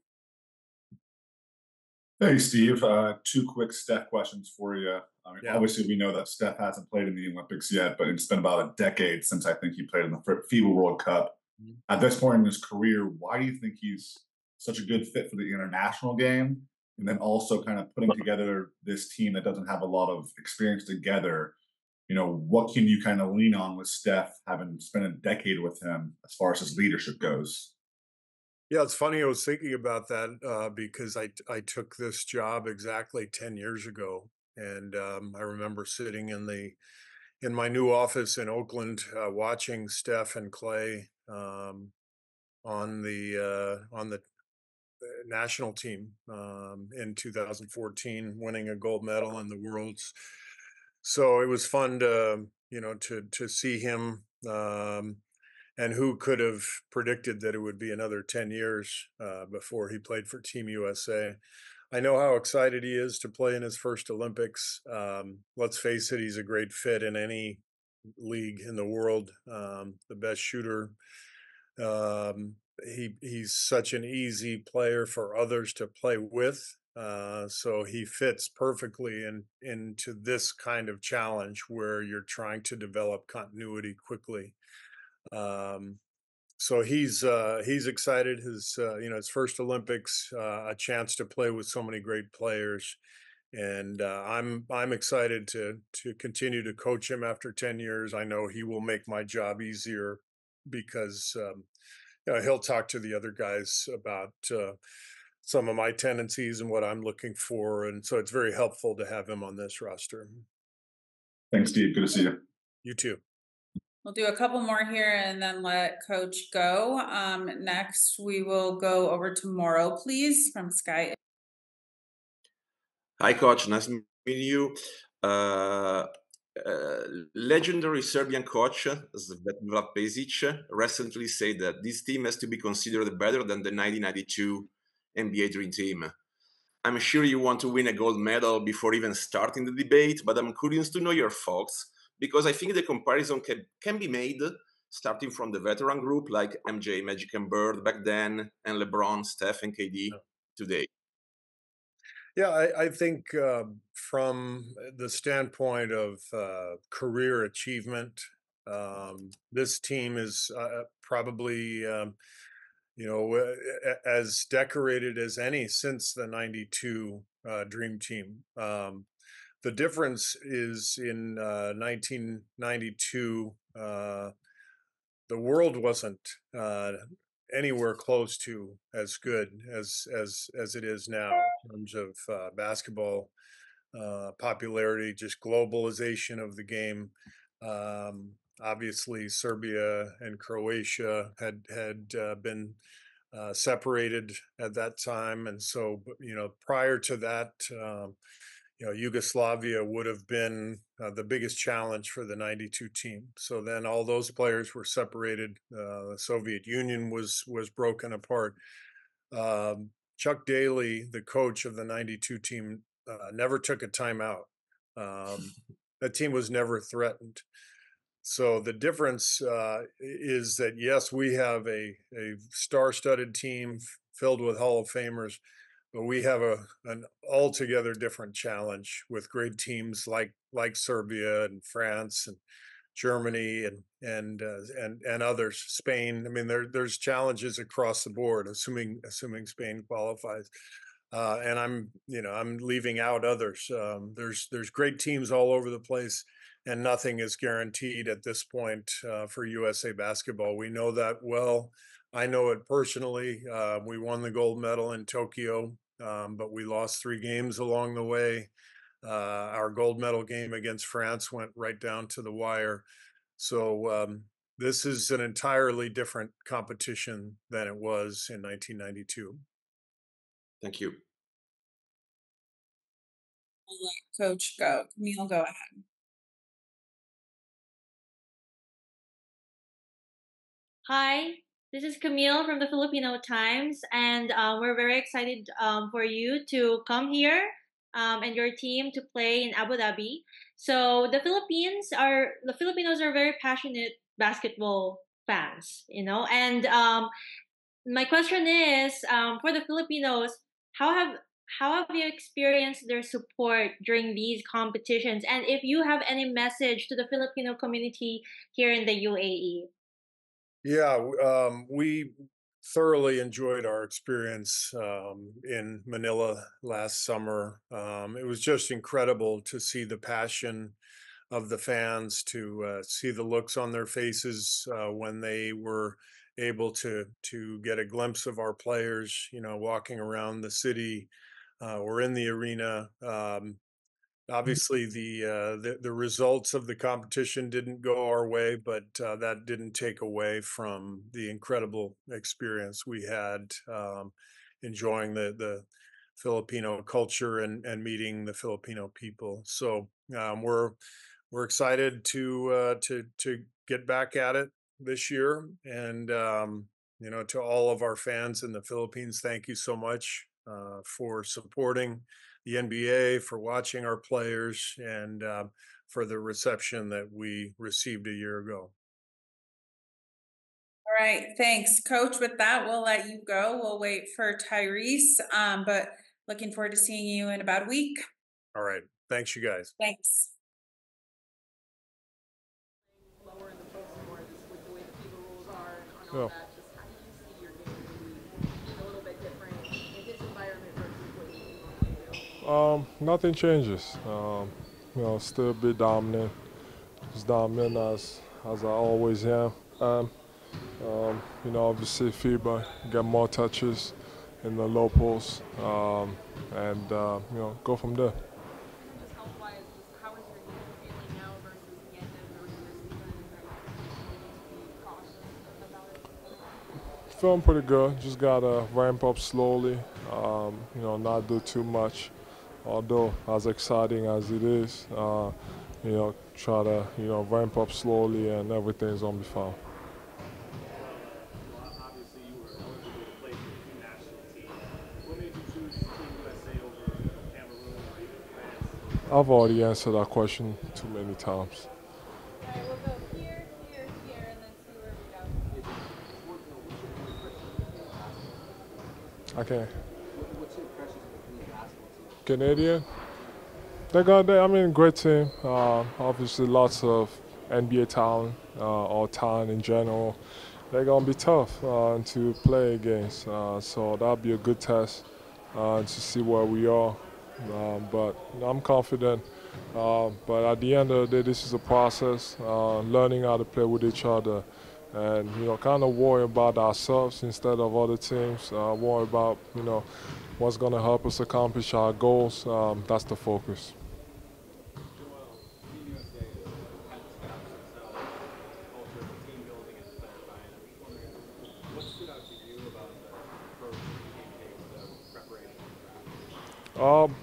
Hey, Steve. Two quick Steph questions for you. Yeah. Obviously, we know that Steph hasn't played in the Olympics yet, but it's been about a decade since I think he played in the FIBA World Cup. At this point in his career, why do you think he's such a good fit for the international game, and then also kind of putting together this team that doesn't have a lot of experience together. What can you kind of lean on with Steph, having spent a decade with him as far as his leadership goes? Yeah, it's funny. I was thinking about that because I took this job exactly 10 years ago, and I remember sitting in my new office in Oakland, watching Steph and Clay on the national team in 2014, winning a gold medal in the Worlds. So it was fun to to see him. And who could have predicted that it would be another 10 years before he played for Team USA? I know how excited he is to play in his first Olympics. Let's face it, he's a great fit in any league in the world. The best shooter. He's such an easy player for others to play with. So he fits perfectly into this kind of challenge where you're trying to develop continuity quickly. So he's excited. His first Olympics, a chance to play with so many great players, and I'm excited to continue to coach him after 10 years. I know he will make my job easier because he'll talk to the other guys about some of my tendencies and what I'm looking for, and so it's very helpful to have him on this roster. Thanks, Steve. Good to see you. You too. We'll do a couple more here and then let Coach go. Next, we will go over to Morrow, please, from Sky. Hi, Coach. Nice to meet you. Legendary Serbian coach Svetozar Pezic recently said that this team has to be considered better than the 1992 NBA Dream Team. I'm sure you want to win a gold medal before even starting the debate, but I'm curious to know your thoughts, because I think the comparison can be made starting from the veteran group like MJ, Magic and Bird back then, and LeBron, Steph, and KD today. Yeah, I think from the standpoint of career achievement, this team is probably as decorated as any since the '92 Dream Team. The difference is in 1992, the world wasn't anywhere close to as good as it is now in terms of basketball popularity, just globalization of the game. Obviously, Serbia and Croatia had been separated at that time, and so prior to that, Yugoslavia would have been the biggest challenge for the '92 team. So then all those players were separated. The Soviet Union was broken apart. Chuck Daly, the coach of the '92 team, never took a timeout. That team was never threatened. So the difference is that, yes, we have a star-studded team filled with Hall of Famers, but we have an altogether different challenge with great teams like Serbia and France and Germany and others, Spain. I mean, there's challenges across the board, assuming Spain qualifies. And I'm leaving out others. There's great teams all over the place, and nothing is guaranteed at this point for USA basketball. We know that well. I know it personally. We won the gold medal in Tokyo, but we lost 3 games along the way. Our gold medal game against France went right down to the wire. So this is an entirely different competition than it was in 1992. Thank you. I'll let Coach go. Camille, go ahead. Hi, this is Camille from the Filipino Times, and we're very excited for you to come here and your team to play in Abu Dhabi. So the Filipinos are very passionate basketball fans, and my question is, for the Filipinos, how have you experienced their support during these competitions, and if you have any message to the Filipino community here in the UAE? Yeah, we thoroughly enjoyed our experience in Manila last summer. It was just incredible to see the passion of the fans, to see the looks on their faces when they were able to get a glimpse of our players, walking around the city or in the arena. Obviously, the results of the competition didn't go our way, but that didn't take away from the incredible experience we had, enjoying the Filipino culture and meeting the Filipino people. So we're excited to get back at it this year, and to all of our fans in the Philippines, thank you so much for supporting the NBA, for watching our players, and for the reception that we received a year ago. All right, thanks, Coach. With that, we'll let you go. We'll wait for Tyrese, but looking forward to seeing you in about a week. All right. Thanks, you guys. Thanks. Yeah. Nothing changes. Still be dominant, as dominant as I always am. Obviously FIBA, get more touches in the low post, and go from there. Feeling pretty good. Just gotta ramp up slowly. Not do too much. Although as exciting as it is, try to ramp up slowly, and everything's gonna be fine. Obviously, you were eligible to play for the national team. What made you choose Team USA over Cameroon or even France? I've already answered that question too many times. Alright, we'll go here, here, here, and then see where we go. Okay. What's your impression of the Canadian basketball team? Canadian? Great team. Obviously, lots of NBA talent, or talent in general. They're going to be tough to play against. So that'll be a good test to see where we are. But I'm confident. But at the end of the day, this is a process, learning how to play with each other. And, kind of worry about ourselves instead of other teams. Worry about, what's going to help us accomplish our goals. That's the focus.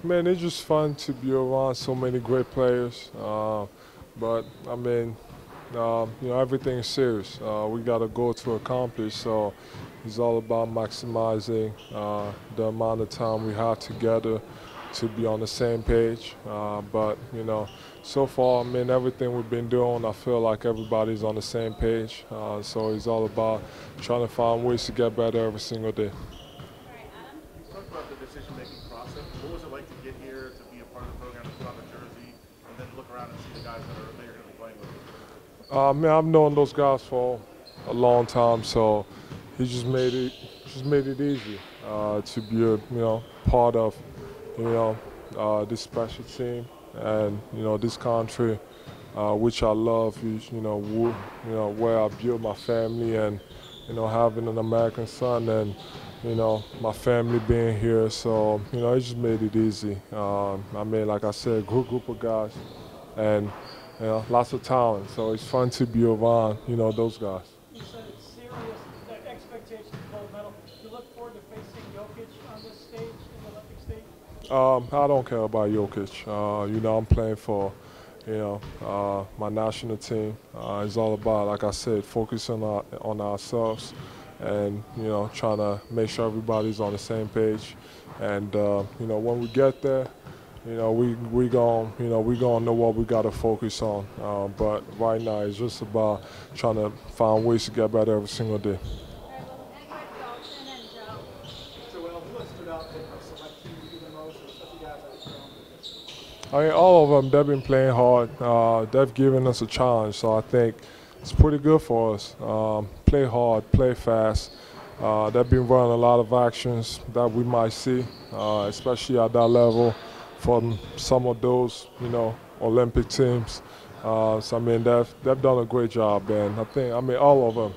It's just fun to be around so many great players. But everything is serious. We got a goal to accomplish, so it's all about maximizing the amount of time we have together to be on the same page. But so far, everything we've been doing, I feel like everybody's on the same page. So it's all about trying to find ways to get better every single day. Talk about the decision-making process. What was it like to get here, to be a part of the program, to put on the jersey, and then look around and see the guys that you're going to be playing with? I've known those guys for a long time, so he just made it easy to be a part of this special team and this country, which I love. Where I built my family, and having an American son, and my family being here, so it just made it easy. Like I said, group of guys, and lots of talent. So it's fun to be around those guys. You said it's serious. The expectations of gold medal. Do you look forward to facing Jokic on this stage, in the Olympic stage? I don't care about Jokic. I'm playing for my national team. It's all about, like I said, focusing on ourselves, and trying to make sure everybody's on the same page. And when we get there, we gonna know what we gotta focus on. But right now, it's just about trying to find ways to get better every single day. Joel, who has stood out in selecting you the most, especially guys like All of them, they've been playing hard. They've given us a challenge, so I think it's pretty good for us. Play hard, play fast, They've been running a lot of actions that we might see, especially at that level, from some of those, Olympic teams. So I mean, they've done a great job, and I mean, all of them.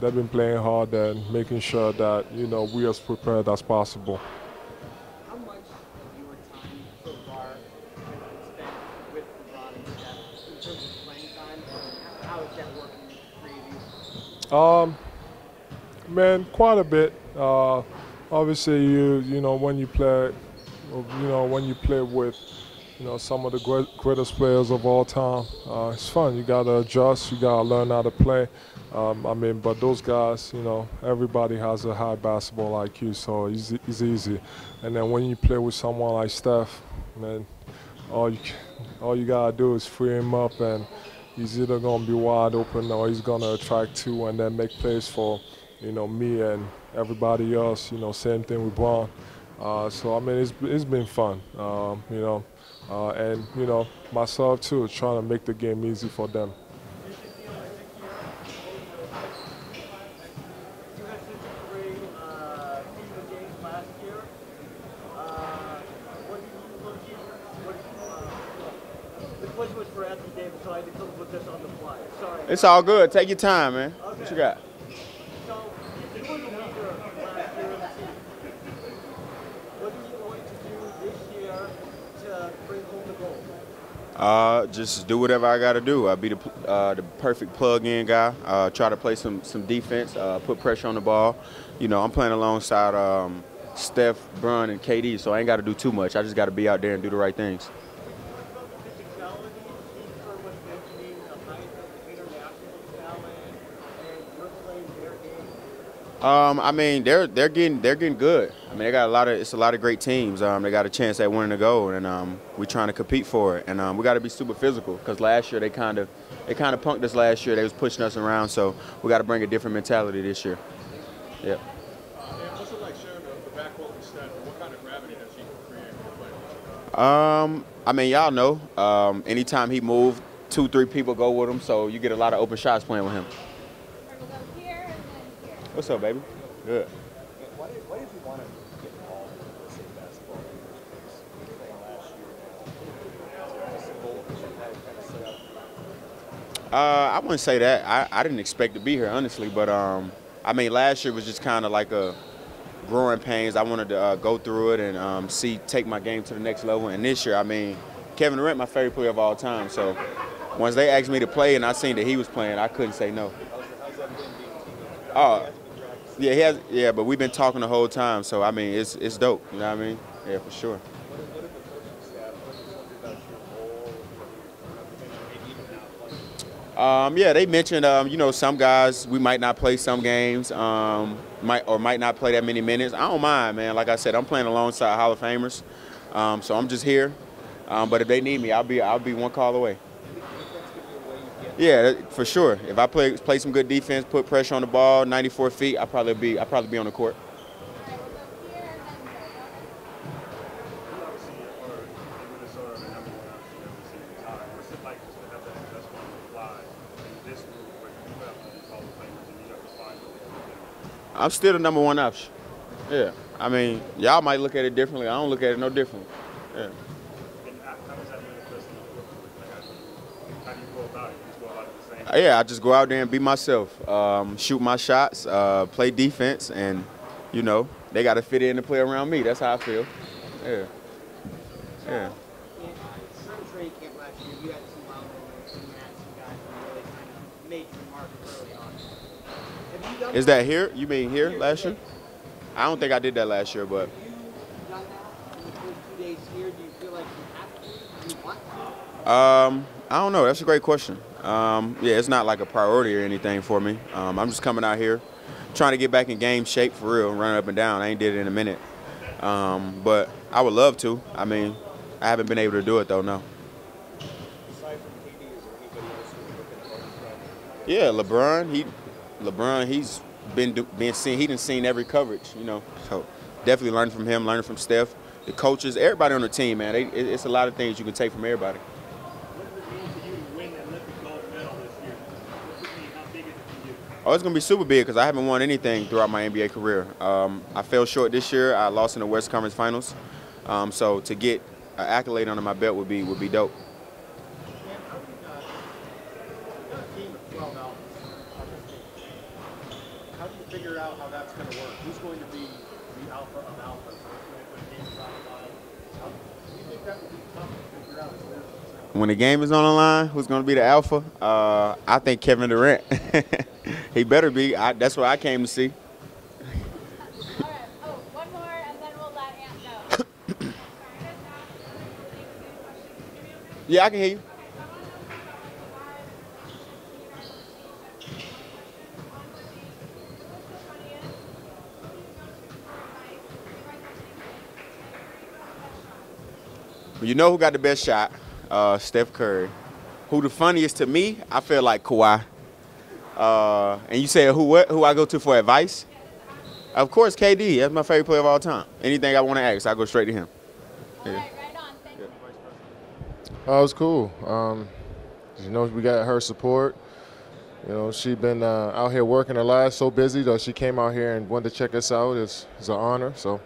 They've been playing hard and making sure that we are as prepared as possible. How much of your time so far has been spent with LeBron and Steph in terms of playing time? How is that working for you? Man, quite a bit. Obviously, when you play, with some of the greatest players of all time, it's fun. You gotta adjust. You gotta learn how to play. I mean, but those guys, everybody has a high basketball IQ, so it's easy. And then when you play with someone like Steph, man, all you gotta do is free him up, and he's either gonna be wide open or he's gonna attract two and then make plays for, me and everybody else. Same thing with Braun. So I mean, it's been fun. And myself too, trying to make the game easy for them. You had such a great season of games last year. What did you look at? The question was for Anthony Davis, so I had to come up with this on the fly. Sorry. It's all good. Take your time, man. Okay. What you got? So, you were the leader last year in the team. What are you going to do this year to bring home the gold? Just do whatever I got to do. I'll be the perfect plug-in guy. Try to play some defense, put pressure on the ball. I'm playing alongside Steph, Bron, and KD, so I ain't got to do too much. I just got to be out there and do the right things. I mean, they're getting good. I mean, they got it's a lot of great teams. They got a chance at winning the gold, and we're trying to compete for it. And we got to be super physical because last year they kind of punked us last year. They was pushing us around, so we got to bring a different mentality this year. Yeah. What's it like sharing the backcourt with Steph? What kind of gravity does he create for the players? I mean, y'all know. Anytime he moves, 2-3 people go with him, so you get a lot of open shots playing with him. What's up, baby? Good. Why did you want to get involved in the city basketball playing last year? Is there a goal that you had kind of set up? I wouldn't say that. I didn't expect to be here, honestly. But, I mean, last year was just kind of like a growing pains. I wanted to go through it and take my game to the next level. And this year, I mean, Kevin Durant, my favorite player of all time. So once they asked me to play and I seen that he was playing, I couldn't say no. How's that been being Yeah, yeah, but we've been talking the whole time, so I mean, it's dope. You know what I mean? Yeah, for sure. What did the coaching staff about your role? Yeah, they mentioned, some guys we might not play some games, might not play that many minutes. I don't mind, man. Like I said, I'm playing alongside Hall of Famers, so I'm just here. But if they need me, I'll be one call away. Yeah, for sure. If I play some good defense, put pressure on the ball, 94 feet, I'll probably be on the court. I'm still the number one option. Yeah. I mean, y'all might look at it differently. I don't look at it no differently. Yeah. Yeah, I just go out there and be myself, shoot my shots, play defense, and, they got to fit in and play around me. That's how I feel. Yeah. Yeah. During training camp last year, you had some wild moments and you had some guys who really kind of made your mark early on. Have you done Is that here? You mean here last year? I don't think I did that last year, but. Have you done that in the first 2 days here? Do you feel like you have to? Do you want to? I don't know. That's a great question. Yeah, it's not like a priority or anything for me. I'm just coming out here, trying to get back in game shape for real, running up and down. I ain't did it in a minute. But I would love to. I mean, I haven't been able to do it though, no. Aside from KD, is there anybody else who's looking at Yeah, LeBron, he's been seen. He done seen every coverage, So definitely learning from him, learning from Steph, the coaches, everybody on the team, man. It's a lot of things you can take from everybody. Oh, it's going to be super big because I haven't won anything throughout my NBA career. I fell short this year. I lost in the West Conference Finals. So to get an accolade under my belt would be dope. How do you figure out how that's going to work? Who's going to be the alpha of alphas when games are on the line? Do you think that would be tough to figure out? When the game is on the line, who's going to be the alpha? I think Kevin Durant. He better be. That's what I came to see. All right. Oh, one more, and then we'll let Ant know. Yeah, I can hear you. You know who got the best shot? Steph Curry. Who the funniest to me? I feel like Kawhi. And you say who I go to for advice? Of course, KD. That's my favorite player of all time. Anything I want to ask, I go straight to him. Yeah. Right on. Thank you. Oh, it was cool. You know, we got her support. You know, she's been out here working her life, so busy, though she came out here and wanted to check us out. It's an honor. So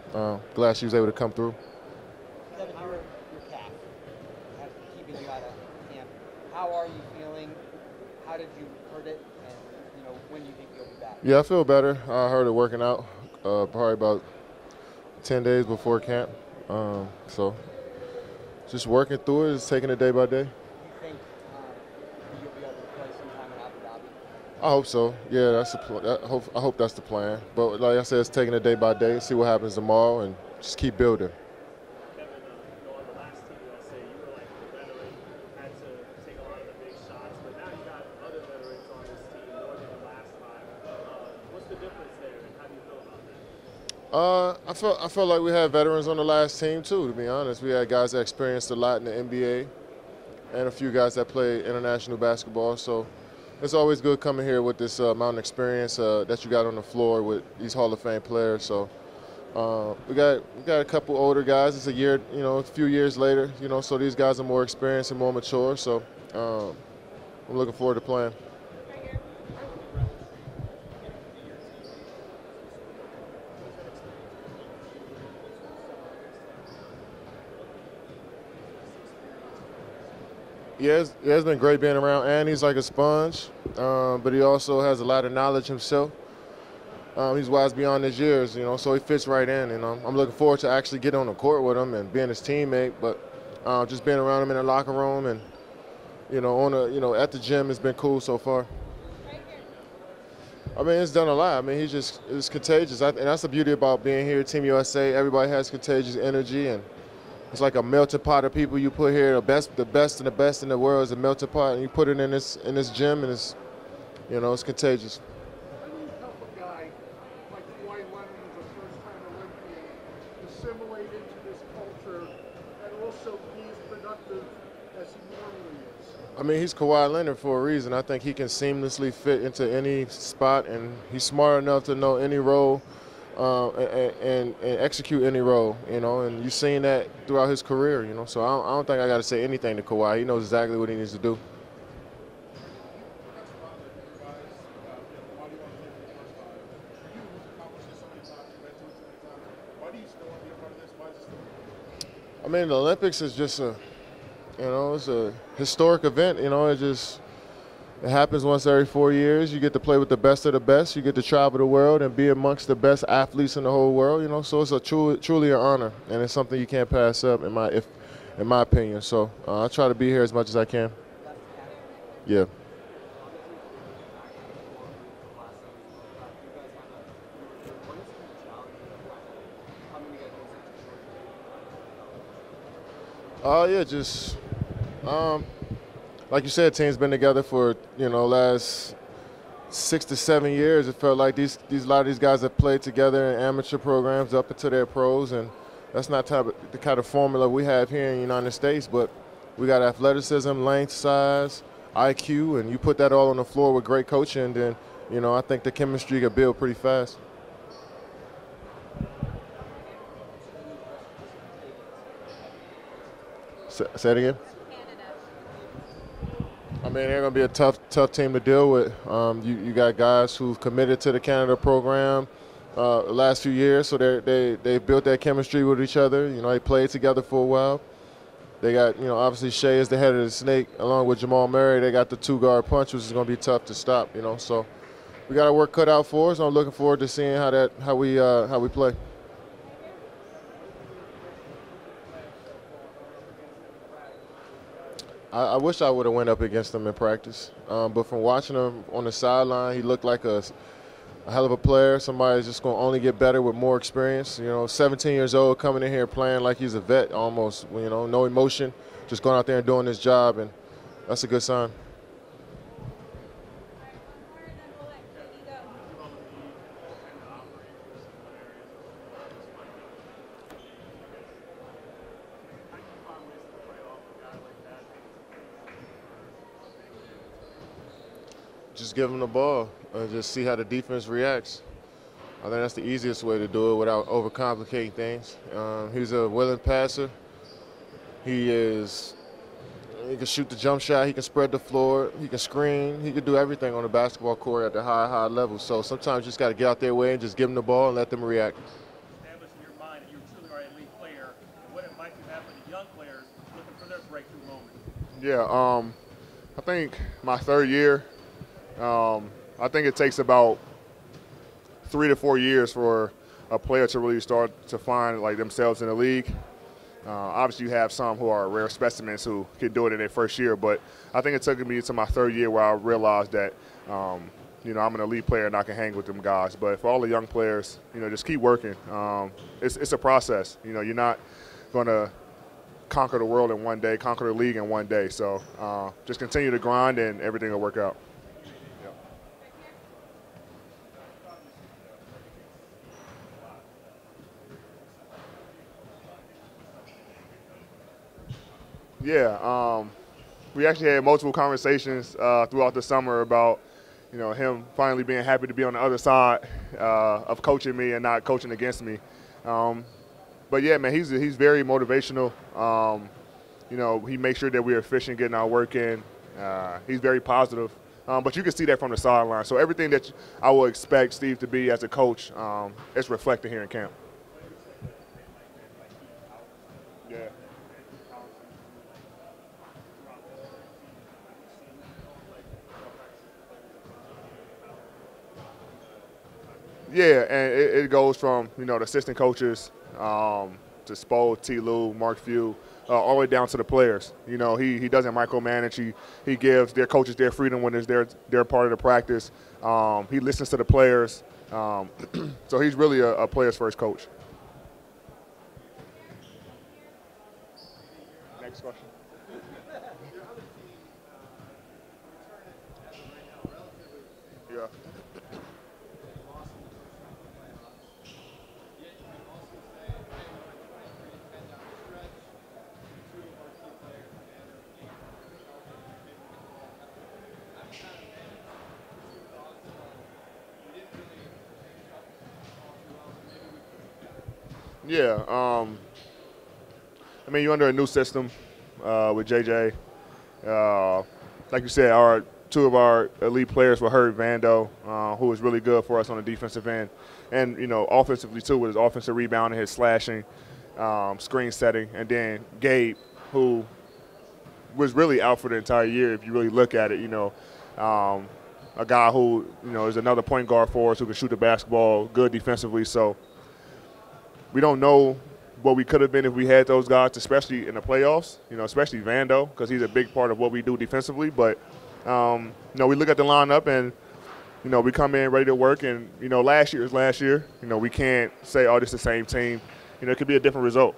glad she was able to come through. Kevin, your calf keeping you out of camp. How are you feeling? How did you hurt it? And when do you think you'll be back? Yeah, I feel better. I heard it working out probably about 10 days before camp. So just working through it, just taking it day by day. Do you think you'll be able to play sometime in Abu Dhabi? I hope so. Yeah, that's I hope that's the plan. But like I said, it's taking it day by day, see what happens tomorrow, and just keep building. Kevin, on the last Team USA, you were like the veteran, had to take a lot of the big shots, but now you got other veterans on this team more than the last time. What's the difference there, and how do you feel about that? I felt like we had veterans on the last team too. To be honest, we had guys that experienced a lot in the NBA, and a few guys that play international basketball. So it's always good coming here with this amount of experience that you got on the floor with these Hall of Fame players. So we got a couple older guys. It's a year, a few years later, so these guys are more experienced and more mature. So I'm looking forward to playing. Yeah, it's been great being around, and he's like a sponge, but he also has a lot of knowledge himself. He's wise beyond his years, so he fits right in. I'm looking forward to actually getting on the court with him and being his teammate, but just being around him in the locker room and at the gym has been cool so far. I mean, it's done a lot. I mean, it's contagious, and that's the beauty about being here at Team USA. Everybody has contagious energy, and it's like a melting pot of people you put here. The best and the best in the world is a melting pot, and you put it in this gym, and it's contagious. How do you help a guy like Kawhi Leonard, who's a first-time Olympian, assimilate into this culture and also be as productive as he normally is? I mean, he's Kawhi Leonard for a reason. I think he can seamlessly fit into any spot, and he's smart enough to know any role. And execute any role, and you've seen that throughout his career, So I don't think I got to say anything to Kawhi. He knows exactly what he needs to do. I mean, the Olympics is just it's a historic event. It happens once every 4 years. You get to play with the best of the best. You get to travel the world and be amongst the best athletes in the whole world. So it's truly an honor, and it's something you can't pass up, in my opinion. So I try to be here as much as I can. Yeah. Just like you said, team's been together for last 6 to 7 years. It felt like a lot of these guys have played together in amateur programs up into their pros, and that's not the kind of formula we have here in the United States. But we got athleticism, length, size, IQ, and you put that all on the floor with great coaching, then I think the chemistry could build pretty fast. Say it again. I mean, they're going to be a tough team to deal with. You got guys who've committed to the Canada program the last few years, so they've built that chemistry with each other. You know, they played together for a while. They got, you know, obviously Shea is the head of the snake, along with Jamal Murray. They got the two-guard punch, which is going to be tough to stop. You know, so we got our work cut out for us. I'm looking forward to seeing how we play. I wish I would have went up against him in practice, but from watching him on the sideline, he looked like a hell of a player. Somebody that's just going to only get better with more experience. You know, 17 years old, coming in here playing like he's a vet almost. You know, no emotion, just going out there and doing his job, and that's a good sign. Just give him the ball and just see how the defense reacts. I think that's the easiest way to do it without overcomplicating things. He's a willing passer. He can shoot the jump shot. He can spread the floor. He can screen. He can do everything on the basketball court at the high level. So sometimes you just got to get out their way and just give them the ball and let them react. Establish in your mind that you truly are an elite player, and what advice you have for the young players looking for their breakthrough moment? Yeah, I think my third year, I think it takes about 3 to 4 years for a player to really start to find like themselves in the league. Obviously, you have some who are rare specimens who can do it in their first year, but I think it took me to my third year where I realized that, you know, I'm an elite player and I can hang with them guys. But for all the young players, you know, just keep working. It's a process. You know, you're not going to conquer the world in one day, conquer the league in one day. So just continue to grind and everything will work out. Yeah, we actually had multiple conversations throughout the summer about, you know, him finally being happy to be on the other side of coaching me and not coaching against me. But yeah, man, he's very motivational. You know, he makes sure that we're efficient getting our work in. He's very positive. But you can see that from the sideline. So everything that I would expect Steve to be as a coach, it's reflected here in camp. Yeah. Yeah, and it goes from, you know, the assistant coaches to Spo, T. Lou, Mark Few, all the way down to the players. You know, he doesn't micromanage. He gives their coaches their freedom when it's their part of the practice. He listens to the players. So he's really a players first coach. Next question. Yeah. Yeah, I mean, you're under a new system with JJ. Like you said, two of our elite players were hurt. Vando, who was really good for us on the defensive end, and you know, offensively too, with his offensive rebounding, his slashing, screen setting, and then Gabe, who was really out for the entire year. If you really look at it, you know, a guy who, you know, is another point guard for us who can shoot the basketball, good defensively. So we don't know what we could have been if we had those guys, especially in the playoffs, you know, especially Vando, because he's a big part of what we do defensively. But, you know, we look at the lineup and, you know, we come in ready to work. And, you know, last year is last year. You know, we can't say, oh, this is the same team. You know, it could be a different result.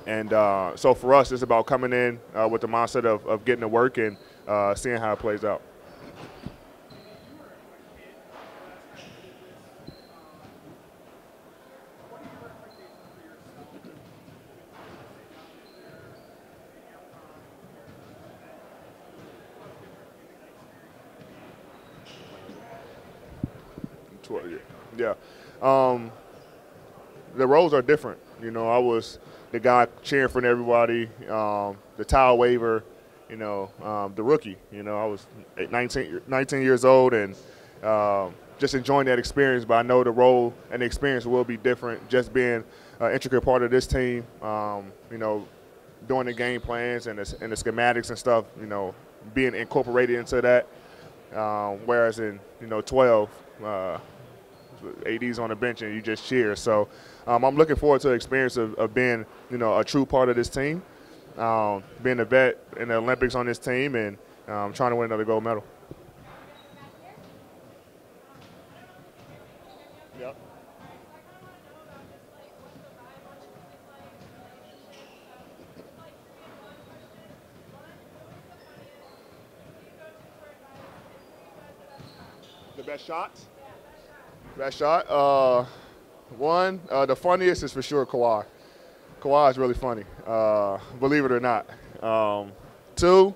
And so for us, it's about coming in with the mindset of getting to work and seeing how it plays out. Yeah. The roles are different. You know, I was the guy cheering for everybody, the towel waver, the rookie. I was 19 years old and just enjoying that experience. But I know the role and the experience will be different. Just being an intricate part of this team, doing the game plans and the schematics and stuff, being incorporated into that. Whereas in 12, AD's on the bench and you just cheer. So I'm looking forward to the experience of being a true part of this team, being a vet in the Olympics on this team, and trying to win another gold medal. Yep. The best shots? Best shot? One, the funniest is for sure Kawhi. Kawhi is really funny, believe it or not. Two,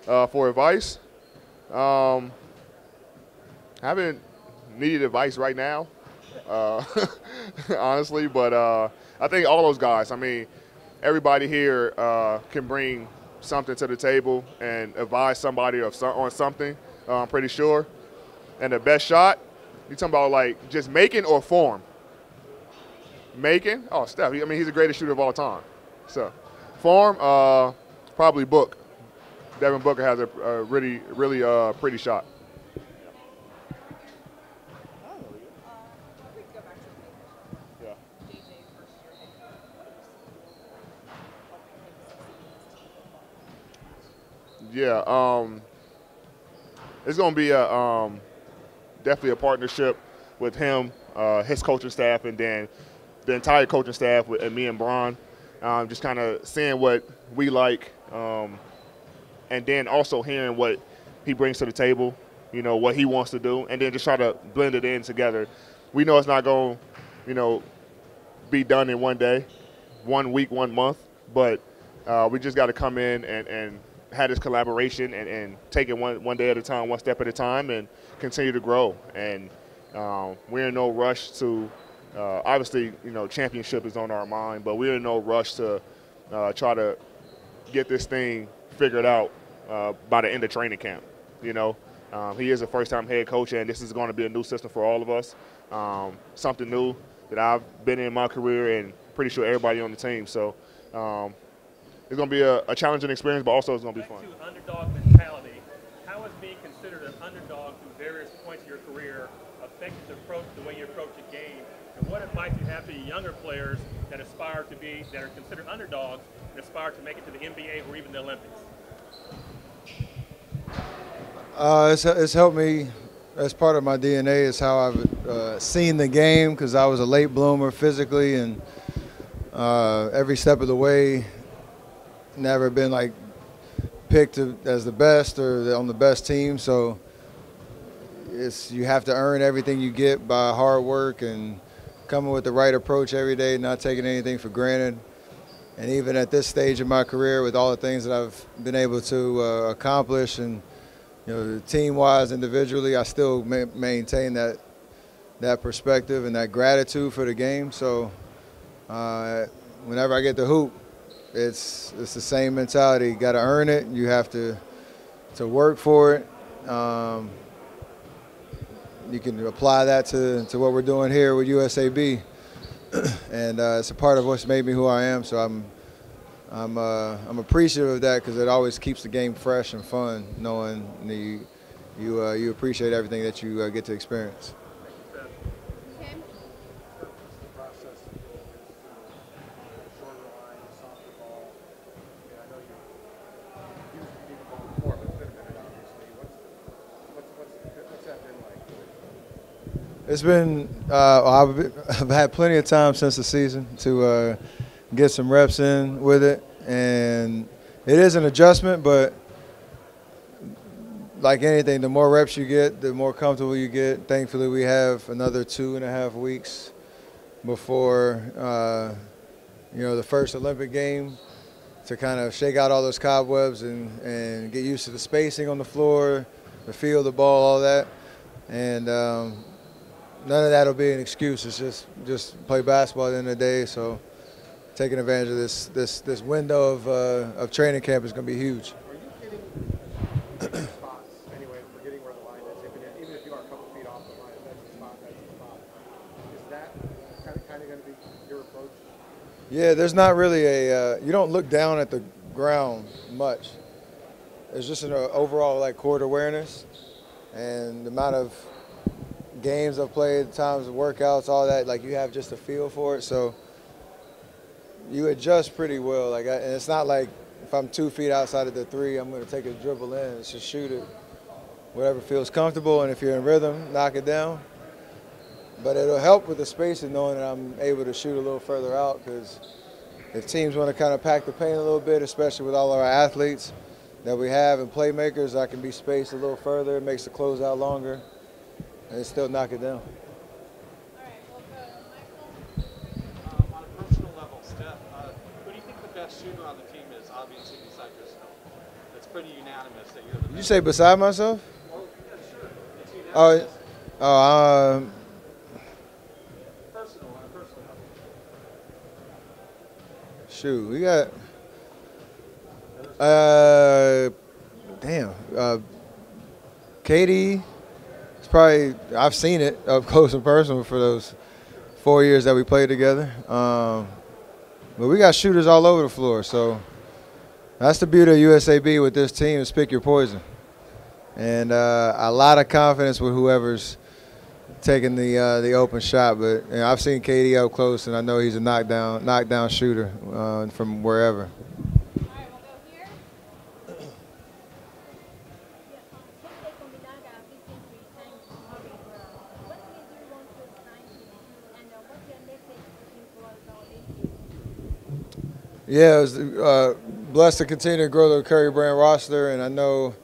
for advice, haven't needed advice right now, honestly, but I think all those guys, everybody here can bring something to the table and advise somebody on something, I'm pretty sure. And the best shot, you talking about like just making or form? Making? Oh, Steph. He's the greatest shooter of all time. So, form, probably Book. Devin Booker has a really pretty shot. Yeah. It's going to be definitely a partnership with him, his coaching staff, and then the entire coaching staff with me and Bron, just kind of seeing what we like, and then also hearing what he brings to the table, what he wants to do, and then just try to blend it in together. We know it's not going to, be done in one day, 1 week, 1 month, but we just got to come in and have this collaboration and take it one day at a time, one step at a time, and continue to grow. And we're in no rush to obviously, championship is on our mind, but we're in no rush to try to get this thing figured out by the end of training camp. He is a first-time head coach, and this is going to be a new system for all of us, something new that I've been in my career and pretty sure everybody on the team. So it's going to be a challenging experience, but also it's going to be fun. Back to underdog mentality, how has being considered an underdog through various points of your career affected the way you approach the game? And what advice do you have to younger players that are considered underdogs and aspire to make it to the NBA or even the Olympics? It's helped me. As part of my DNA is how I've seen the game, because I was a late bloomer physically, and every step of the way, never been like picked as the best or on the best team. So you have to earn everything you get by hard work and coming with the right approach every day, not taking anything for granted. And even at this stage of my career, with all the things that I've been able to accomplish, and team-wise, individually, I still maintain that perspective and that gratitude for the game. So whenever I get the hoop, it's the same mentality. You got to earn it. You have to work for it. You can apply that to what we're doing here with USAB, and it's a part of what's made me who I am. So I'm appreciative of that, because it always keeps the game fresh and fun, knowing you appreciate everything that you get to experience. It's been, I've had plenty of time since the season to get some reps in with it, and it is an adjustment, but like anything, the more reps you get, the more comfortable you get. Thankfully, we have another 2.5 weeks before, the first Olympic game, to kind of shake out all those cobwebs and get used to the spacing on the floor, the feel of the ball, all that. And none of that will be an excuse. It's just play basketball at the end of the day. So taking advantage of this window of training camp is going to be huge. Are you getting your approach? Yeah, there's not really you don't look down at the ground much. It's just an overall like court awareness and the amount of games I've played, times of workouts, all that. Like you have just a feel for it, so you adjust pretty well. And it's not like if I'm 2 feet outside of the three, I'm going to take a dribble in. It's just shoot it, whatever feels comfortable, and if you're in rhythm, knock it down. But it'll help with the spacing knowing that I'm able to shoot a little further out because if teams want to kind of pack the paint a little bit, especially with all of our athletes that we have and playmakers, I can be spaced a little further. It makes the closeout longer and still knock it down. On a personal level, Steph, who do you think the best shooter on the team is, obviously, besides yourself? It's pretty unanimous that you're the best. Did you say beside myself? Oh, yeah, sure. It's unanimous. Personal, on a personal level. Shoot, we got Katie. It's probably I've seen it up close and personal for those 4 years that we played together. But we got shooters all over the floor, so that's the beauty of USAB with this team is pick your poison, and a lot of confidence with whoever's taking the open shot. But I've seen KD up close, and I know he's a knockdown shooter from wherever. Yeah, I was blessed to continue to grow the Curry brand roster, and I know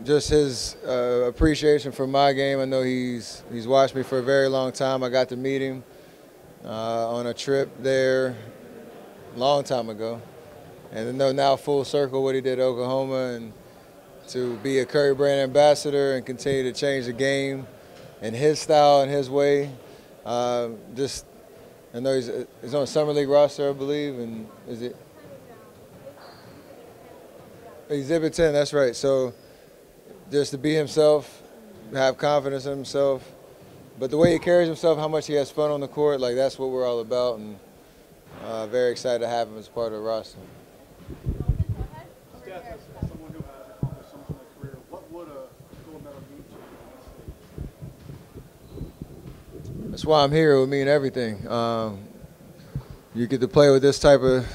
just his appreciation for my game. I know he's watched me for a very long time. I got to meet him on a trip there a long time ago, and I know now full circle what he did at Oklahoma, and to be a Curry brand ambassador and continue to change the game in his style and his way. I know he's on a summer league roster, I believe, and is it Exhibit 10? That's right. So just to be himself, have confidence in himself, but the way he carries himself, how much he has fun on the court, like that's what we're all about, and very excited to have him as part of the roster. Steph, as someone who has accomplished so much in their career, what would a gold medal mean to you? That's why I'm here. It would mean everything. You get to play with this type of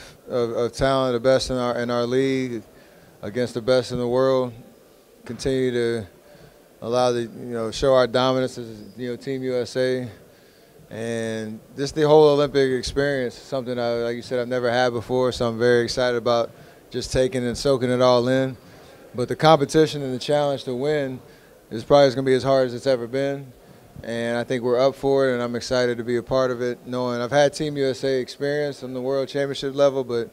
talent, the best in our league, against the best in the world. Continue to allow show our dominance as Team USA, and just the whole Olympic experience. Something like you said, I've never had before, so I'm very excited about just taking and soaking it all in. But the competition and the challenge to win is probably going to be as hard as it's ever been. And I think we're up for it, and I'm excited to be a part of it, knowing I've had Team USA experience on the World Championship level, but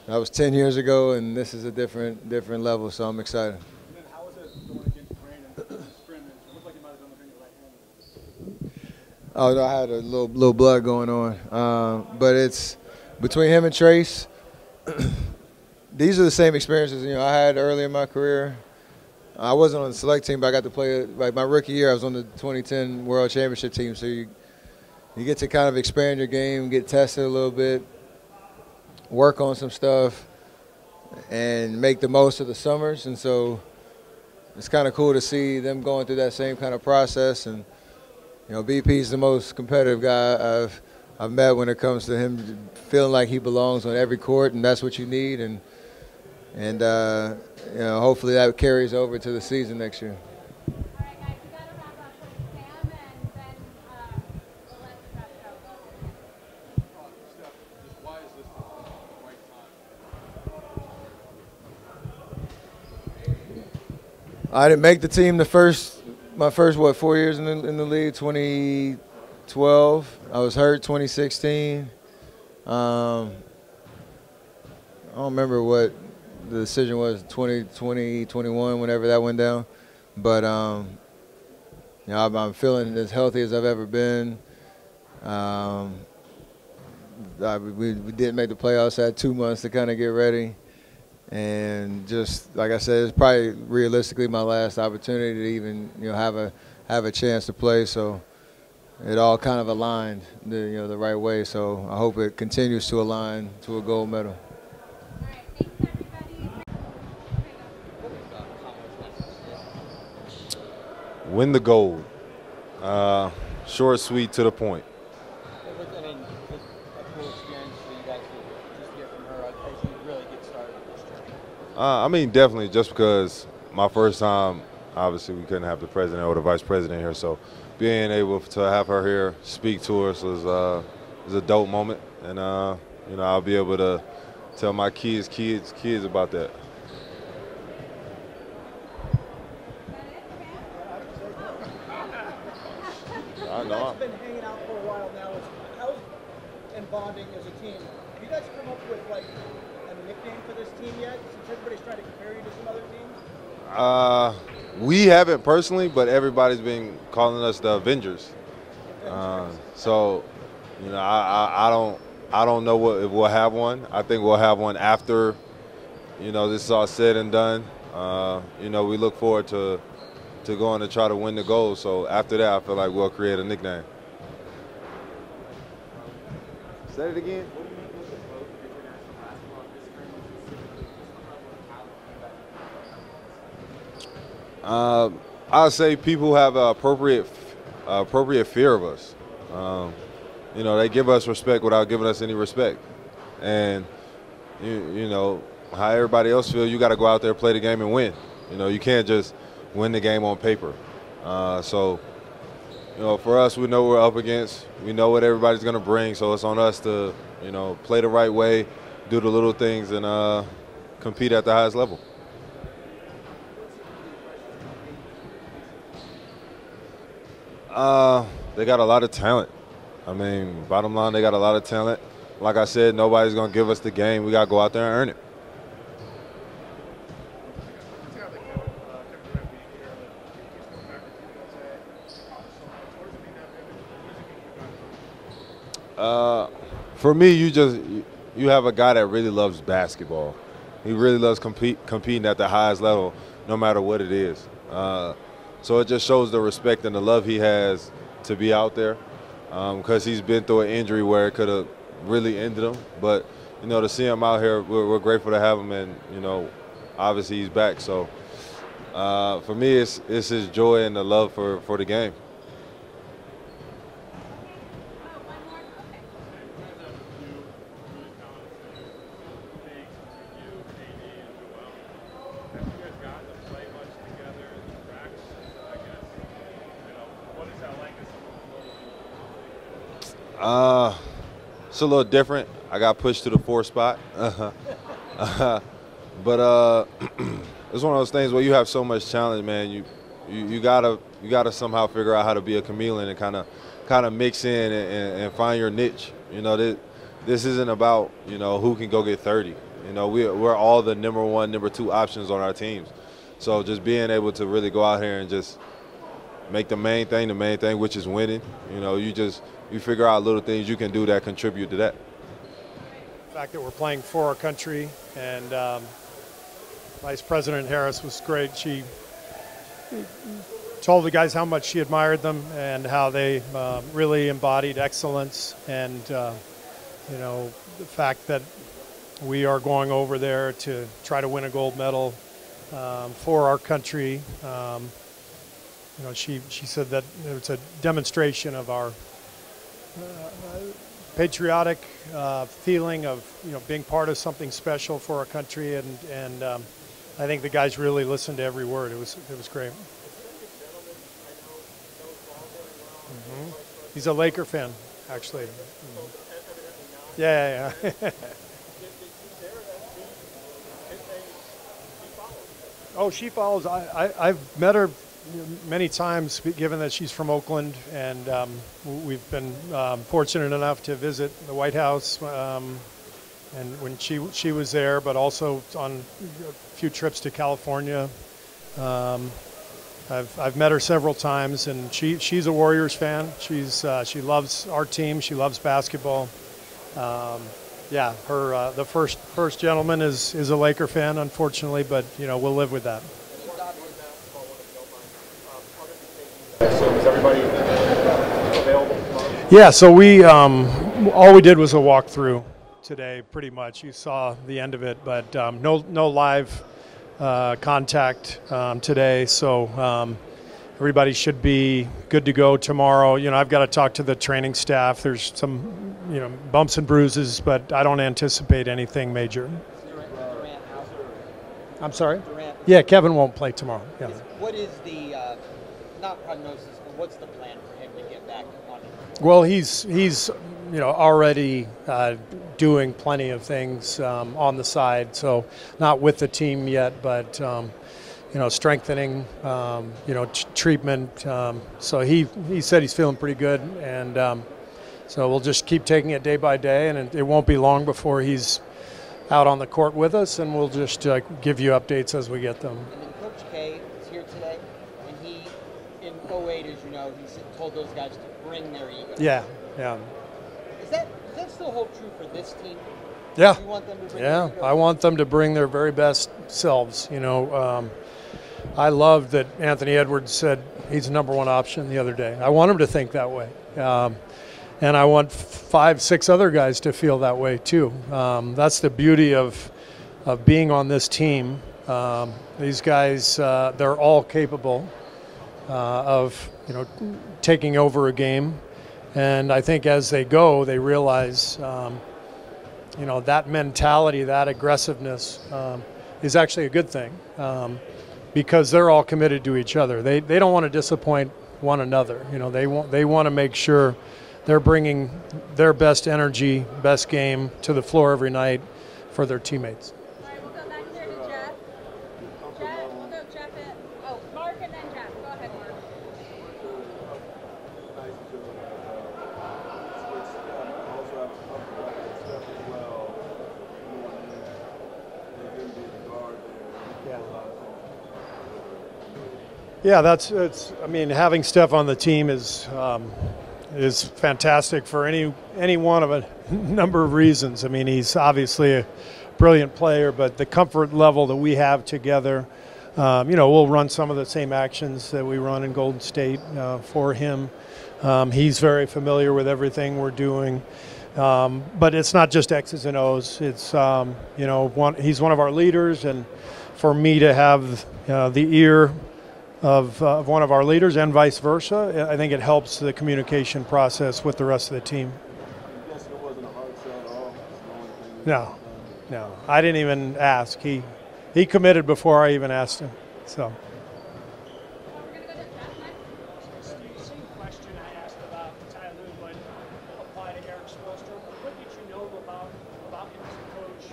that was 10 years ago, and this is a different level, so I'm excited. And then how was it going against Brandon in the scrimmage? It looked like you might have done the thing with right hand. Oh, no, I had a little blood going on. But it's between him and Trace, these are the same experiences I had early in my career. I wasn't on the select team, but I got to play. Like my rookie year, I was on the 2010 World Championship team. So you get to kind of expand your game, get tested a little bit, work on some stuff, and make the most of the summers. And so it's kind of cool to see them going through that same kind of process. And BP's the most competitive guy I've met when it comes to him feeling like he belongs on every court, and that's what you need. And hopefully that carries over to the season next year. All right, guys, we got to wrap up. So Sam, and then let's wrap it up. Steph, just why is this the right time? I didn't make the team my first 4 years in the league. 2012, I was hurt. 2016, I don't remember what the decision was. 2020, 21, whenever that went down. But I'm feeling as healthy as I've ever been. We didn't make the playoffs. I had 2 months to kind of get ready. And just like I said, it's probably realistically my last opportunity to even have a chance to play. So it all kind of aligned the right way. So I hope it continues to align to a gold medal. Win the gold. Short, sweet, to the point. I mean, a cool experience for you guys to just hear from her as you really get started with this journey. I mean, definitely, just because my first time, obviously, we couldn't have the president or the vice president here, so being able to have her here speak to us was a dope moment, and you know, I'll be able to tell my kids about that. I You know. guys have been hanging out for a while now. How's and bonding as a team? Have you guys come up with like a nickname for this team yet? Since everybody's trying to compare you to some other teams. We haven't personally, but everybody's been calling us the Avengers. So, you know, I don't know if we'll have one. I think we'll have one after, you know, this is all said and done. You know, we look forward to going to try to win the gold. So after that, I feel like we'll create a nickname. Say it again. I'll say people have appropriate fear of us. You know, they give us respect without giving us any respect. And, you know, how everybody else feels, you got to go out there, play the game, and win. You know, you can't just win the game on paper. So, you know, for us, we know what we're up against. We know what everybody's going to bring, so it's on us to, you know, play the right way, do the little things, and compete at the highest level. They got a lot of talent. I mean, bottom line, they got a lot of talent. Like I said, nobody's going to give us the game. We got to go out there and earn it. For me, you have a guy that really loves basketball. He really loves competing at the highest level, no matter what it is. So it just shows the respect and the love he has to be out there, because he's been through an injury where it could have really ended him. But, you know, to see him out here, we're grateful to have him, and, you know, obviously he's back. So for me, it's his joy and the love for the game. It's a little different. I got pushed to the 4th spot. But it's one of those things where you have so much challenge, man. You gotta somehow figure out how to be a chameleon and kind of mix in and find your niche. You know, this isn't about, you know, who can go get 30. You know, we're all the number 1, number 2 options on our teams. So just being able to really go out here and just make the main thing, which is winning. You know, you figure out little things you can do that contribute to that. The fact that we're playing for our country, and Vice President Harris was great. She told the guys how much she admired them and how they really embodied excellence, and you know, the fact that we are going over there to try to win a gold medal for our country. You know, she said that it's a demonstration of our patriotic feeling of, you know, being part of something special for our country, and I think the guys really listened to every word. It was great. He's a Laker fan, actually. Yeah. Oh, she follows. I've met her many times, given that she's from Oakland, and we've been fortunate enough to visit the White House, and when she was there, but also on a few trips to California. I've met her several times, and she's a Warriors fan. She loves our team. She loves basketball. Yeah, her the first gentleman is a Laker fan, unfortunately, but you know, we'll live with that. So is everybody available Yeah, so we all we did was a walkthrough today, pretty much. You saw the end of it, but no live contact today. So everybody should be good to go tomorrow. You know, I've got to talk to the training staff. There's some, you know, bumps and bruises, but I don't anticipate anything major. I'm sorry? Durant. Yeah, Kevin won't play tomorrow. Yeah. What is the, not prognosis, but what's the plan for him to get back on it? Well, he's you know, already doing plenty of things on the side, so not with the team yet, but you know, strengthening, you know, treatment. So he said he's feeling pretty good, and so we'll just keep taking it day by day, and it won't be long before he's out on the court with us, and we'll just give you updates as we get them. And then Coach K is here today, and he, in 08, as you know, he told those guys to bring their ego. Yeah, yeah. Does that still hold true for this team? Yeah. You want them to bring Yeah, their ego? I want them to bring their very best selves. You know, I love that Anthony Edwards said he's the number one option the other day. I want him to think that way. And I want 5, 6 other guys to feel that way too. That's the beauty of being on this team. These guys, they're all capable of, you know, taking over a game. And I think as they go, they realize, you know, that mentality, that aggressiveness is actually a good thing because they're all committed to each other. They don't want to disappoint one another. You know, they want to make sure they're bringing their best energy, best game to the floor every night for their teammates. All right, we'll go back here to Jeff. Jeff, we'll go Jeff it. Oh, Mark and then Jeff. Go ahead, Mark. Yeah, I mean, having Steph on the team is fantastic for any one of a number of reasons. I mean, he's obviously a brilliant player, but the comfort level that we have together, you know, we'll run some of the same actions that we run in Golden State for him. He's very familiar with everything we're doing. But it's not just X's and O's. It's, you know, he's one of our leaders, and for me to have the ear of one of our leaders and vice versa, I think it helps the communication process with the rest of the team. No, I didn't even ask. He committed before I even asked him. So. Same question I asked about Ty Lue, but apply to Eric Spoelstra. What did you know about him as a coach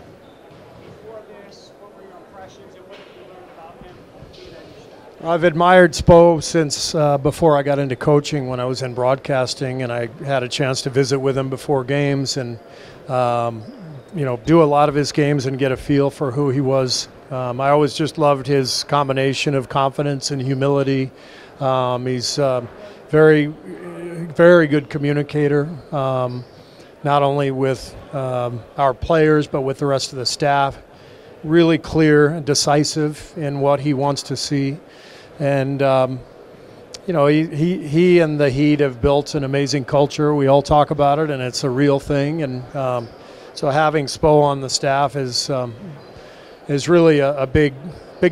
before this? What were your impressions, and what have you learned about him being on your staff? I've admired Spo since before I got into coaching when I was in broadcasting, and I had a chance to visit with him before games and, you know, do a lot of his games and get a feel for who he was. I always just loved his combination of confidence and humility. He's very, very good communicator, not only with our players but with the rest of the staff. Really clear and decisive in what he wants to see. And, you know, he and the Heat have built an amazing culture. We all talk about it, and it's a real thing. And so having Spo on the staff is really a big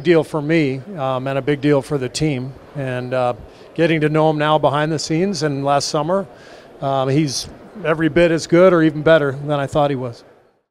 deal for me and a big deal for the team. And getting to know him now behind the scenes and last summer, he's every bit as good or even better than I thought he was.